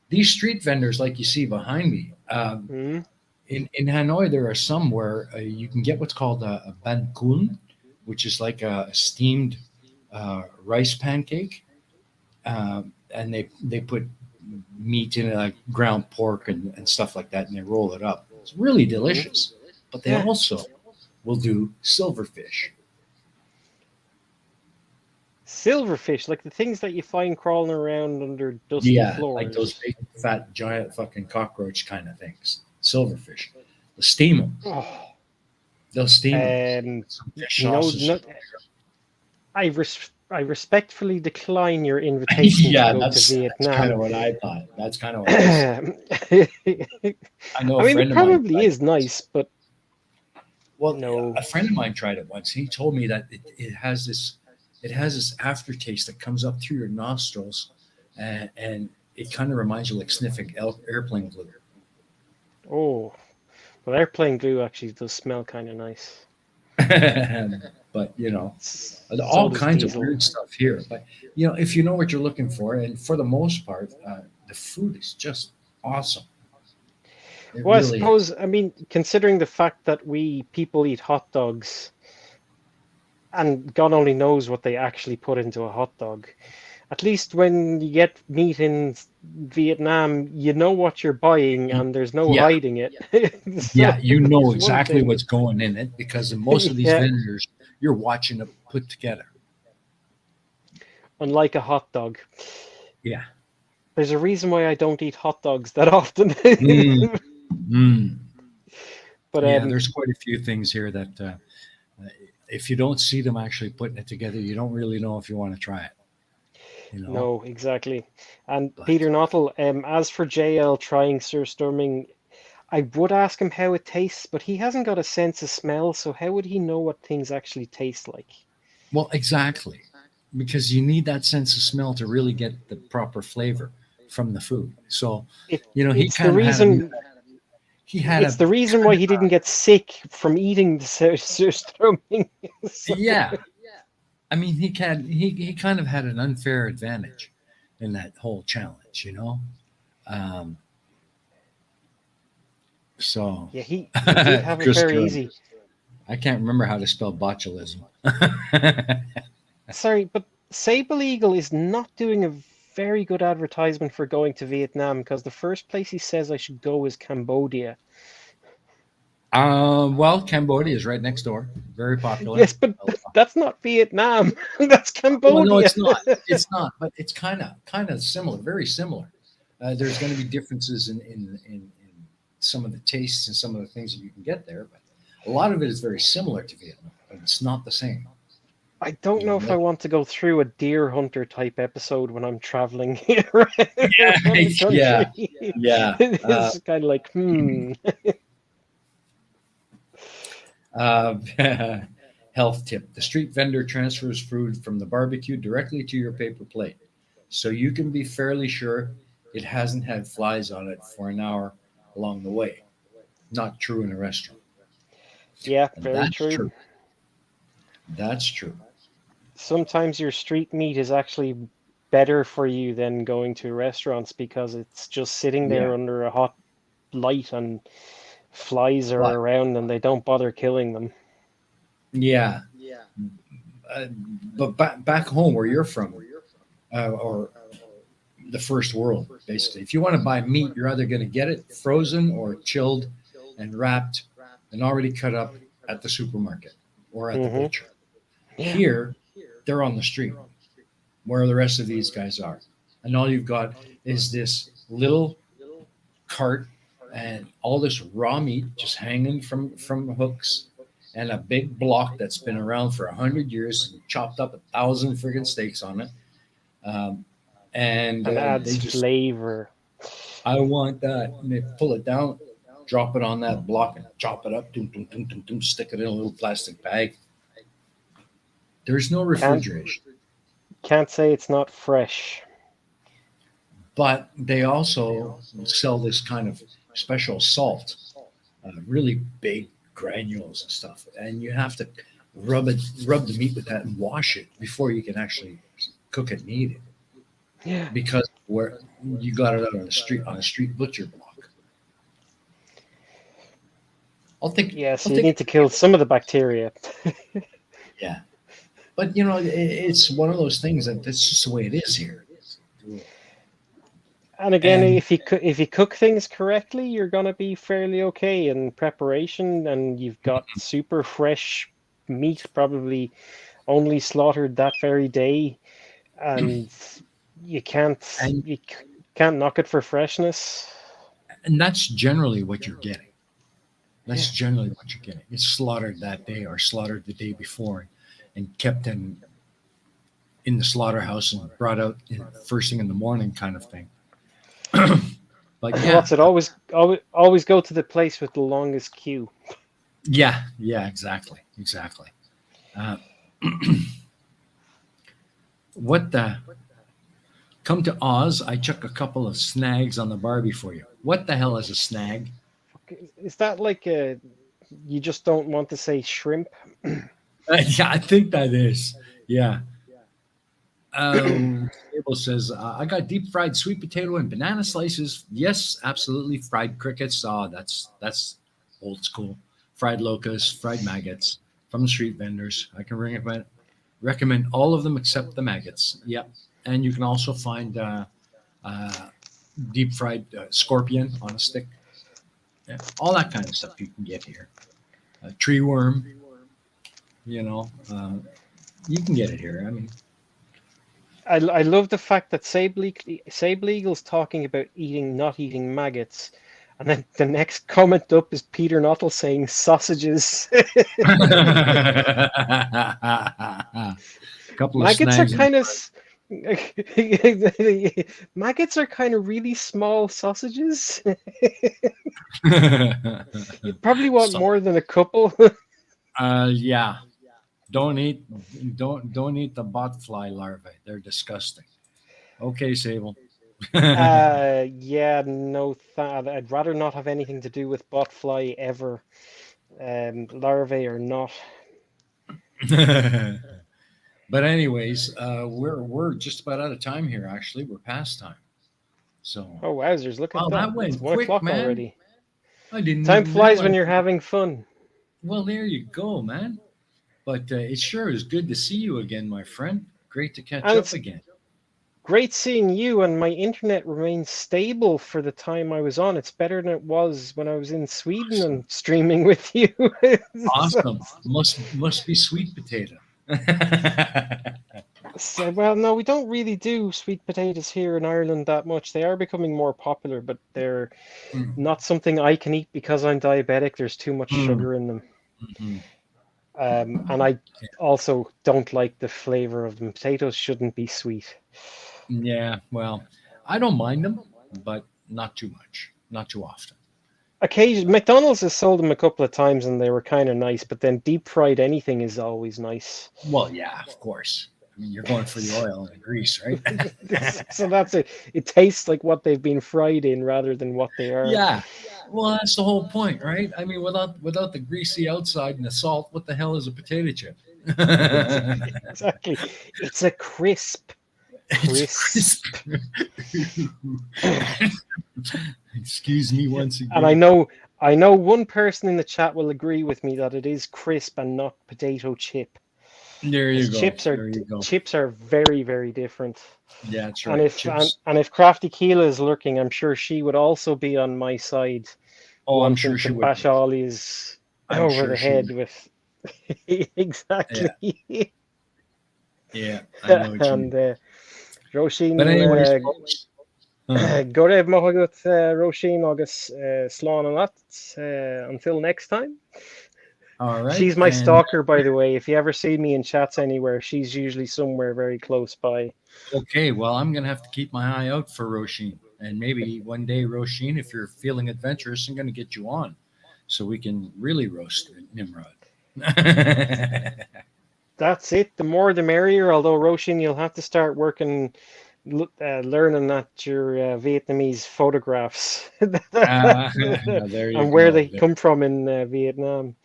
these street vendors, like you see behind me, Hmm? in Hanoi, there are some where you can get what's called a ban kun, which is like a steamed rice pancake, and they put meat in it, like ground pork and stuff like that, and they roll it up. It's really Hmm? delicious. But they Yeah. also will do silverfish. Silverfish, like the things that you find crawling around under dusty Yeah, like those floors. big, fat, giant fucking cockroach kind of things. Silverfish. They'll steam them. Oh, They'll steam them um, with some fish no, sauces. no. I respectfully decline your invitation to Yeah, go to that's kind Vietnam. of what I thought. That's kind of what I said. I I know a mean, it friend of mine probably tried it is once. nice, but Well, no. a friend of mine tried it once. He told me that it has this aftertaste that comes up through your nostrils, and it kind of reminds you like sniffing airplane glue. Oh, well, airplane glue actually does smell kind of nice. But So all does kinds of diesel. weird stuff here. But if you know what you're looking for, and for the most part, the food is just awesome. It Well, I really is. suppose, I mean, considering the fact that we people eat hot dogs, and God only knows what they actually put into a hot dog. At least when you get meat in Vietnam, you know what you're buying and there's no Yeah, hiding it. So yeah, you know there's one exactly thing. what's going in it because in most of these Yeah, vendors, you're watching it put together. unlike a hot dog. Yeah. There's a reason why I don't eat hot dogs that often. Mm, mm. But Yeah, there's quite a few things here that if you don't see them actually putting it together, you don't really know if you want to try it. You know, no, exactly. And but Peter Nottle, as for JL trying Surstorming, I would ask him how it tastes, but he hasn't got a sense of smell, so how would he know what things actually taste like? well, exactly, because you need that sense of smell to really get the proper flavor from the food. So, It he it's the kind of had a reason he had it's a the reason why kind he didn't get sick from eating the Surströmming. of So, yeah. I mean, he kind of had an unfair advantage in that whole challenge. Um, So, Yeah, he did have it Chris very Curran. easy. I can't remember how to spell botulism. Sorry, but Sable Eagle is not doing a very good advertisement for going to Vietnam because the first place he says I should go is Cambodia. Well, Cambodia is right next door. Very popular. Yes, but that's not Vietnam. That's Well, no, Cambodia. it's not. It's not, but it's kind of similar, very similar. There's going to be differences in some of the tastes and some of the things that you can get there, but a lot of it is very similar to Vietnam, but it's not the same. I don't You know know, if I like, want to go through a deer hunter type episode when I'm traveling yeah, around the yeah, country. yeah. It's kind of like, Uh, health tip: the street vendor transfers food from the barbecue directly to your paper plate, so you can be fairly sure it hasn't had flies on it for an hour along the way. Not true in a restaurant. Yeah, And very that's true. true. That's true. Sometimes your street meat is actually better for you than going to restaurants because it's just sitting Yeah. there under a hot light and flies are But around and they don't bother killing them. yeah. Uh, but back home where you're from, or the first world, basically, if you want to buy meat, you're either going to get it frozen or chilled and wrapped and already cut up at the supermarket or at the Hmm. butcher. Yeah. Here, they're on the street where the rest of these guys are. And all you've got is this little cart and all this raw meat just hanging from hooks and a big block that's been around for 100 years and chopped up 1,000 friggin' steaks on it. Um, and And they adds just, flavor. I want that. And they pull it down, drop it on that block and chop it up, stick it in a little plastic bag. There's no Can't refrigeration. can't say it's not fresh. But they also sell this kind of special salt, really big granules and stuff, and you have to rub the meat with that, and wash it before you can actually cook it and eat it, Yeah. because where you got it out on a street butcher block. I'll think, Yeah, I'll so you think, need to kill some of the bacteria. yeah. But it's one of those things that that's just the way it is here. And again, And if you cook things correctly, you're gonna be fairly okay in preparation, and you've got super fresh meat, probably only slaughtered that very day, and you can't and you can't knock it for freshness. and that's generally what you're getting. Yeah. That's generally what you're getting. It's slaughtered that day or slaughtered the day before, and kept in the slaughterhouse and brought out first thing in the morning, kind of thing. But yeah, What's it always go to the place with the longest queue. yeah, exactly. Uh, what the? Come to Oz. I chuck a couple of snags on the Barbie for you. What the hell is a snag? Is that like a you just don't want to say shrimp? Yeah, I think that is. Yeah. Abel says, I got deep fried sweet potato and banana slices. Yes, absolutely. Fried crickets. Oh, that's old school. Fried locusts, fried maggots from the street vendors. I can recommend all of them except the maggots. Yep. And you can also find uh, deep fried scorpion on a stick. Yeah, all that kind of stuff you can get here. Tree worm, you know, you can get it here. I mean, I love the fact that Sable Eagle's talking about not eating maggots, and then the next comment up is Peter Nuttall saying sausages. a couple of Maggots are snags. kind of maggots are kind of really small sausages. You probably want So, more than a couple. yeah, don't eat the botfly larvae. They're disgusting. Okay, Sable. Yeah, no, I'd rather not have anything to do with botfly ever. Larvae or not. But anyways, we're just about out of time here. Actually, we're past time. So, Oh, wowzers, look at wow, that. that It's went one quick, o'clock man. already. I didn't Time even flies when realize. you're having fun. Well, there you go, man. But it sure is good to see you again, my friend. Great to catch And up it's again. great seeing you, and my internet remains stable for the time I was on. It's better than it was when I was in Sweden Awesome. and streaming with you. So, Awesome. Must be sweet potato. well, no, we don't really do sweet potatoes here in Ireland that much. They are becoming more popular, but they're Mm, not something I can eat because I'm diabetic. There's too much mm, sugar in them. mhm. And I also don't like the flavor of them. Potatoes shouldn't be sweet. Yeah, well, I don't mind them, but not too much, not too often. Occasion McDonald's has sold them a couple of times and they were kind of nice, but then deep fried anything is always nice. Well, yeah, of course. I mean, you're going for the oil and the grease, right? So that's it. It tastes like what they've been fried in rather than what they are. Yeah. Well, that's the whole point, right? I mean, without the greasy outside and the salt, what the hell is a potato chip? Exactly. It's a crisp. It's Crisp. crisp. Excuse me once And again. I know one person in the chat will agree with me that it is crisp and not potato chip. There you Because go. There you go. chips are very, very different. Yeah, that's And right. if Chips. and if Crafty Keela is lurking, I'm sure she would also be on my side, Oh, I'm wanting sure to she would bash be. Ollie's I'm over sure the she head would. with Yeah, exactly. yeah. I know what you mean. And But Roisin anyways, folks. go raibh maith agat Roisin agus slán an leat until next time. All right, She's my and stalker, by the way. If you ever see me in chats anywhere, she's usually somewhere very close by. okay. Well, I'm gonna have to keep my eye out for Roisin, and maybe one day, Roisin, if you're feeling adventurous, I'm gonna get you on, so we can really roast Nimrod. That's it. The more the merrier. Although Roshin, you'll have to start working, learning at your Vietnamese photographs There you and where go. they come from in Vietnam.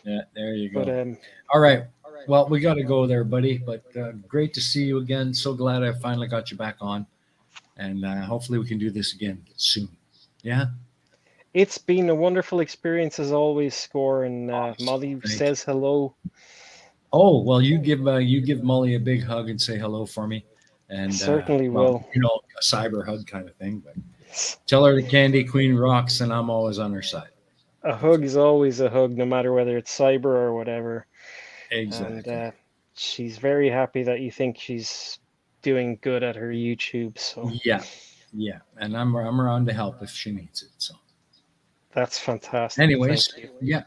Yeah, there you But go. All right. Well, we got to go there, buddy. But great to see you again. So glad I finally got you back on, and hopefully we can do this again soon. Yeah. it's been a wonderful experience as always, Score. And Awesome. Molly Thank you. says hello. Oh well, you give Molly a big hug and say hello for me, and Certainly well, will. a cyber hug kind of thing. But tell her the Candy Queen rocks, and I'm always on her side. A hug is always a hug, no matter whether it's cyber or whatever. Exactly. And she's very happy that you think she's doing good at her YouTube. So Yeah, yeah, and I'm around to help if she needs it. So, that's fantastic. anyways, Thank you. yeah,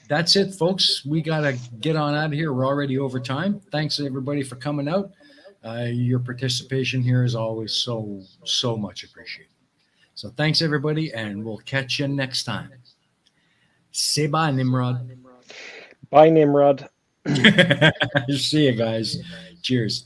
that's it, folks. We gotta get on out of here. We're already over time. Thanks everybody for coming out. Your participation here is always so much appreciated. So thanks everybody, and we'll catch you next time. Say bye, Nimrod. Bye, Nimrod. See you guys. Cheers.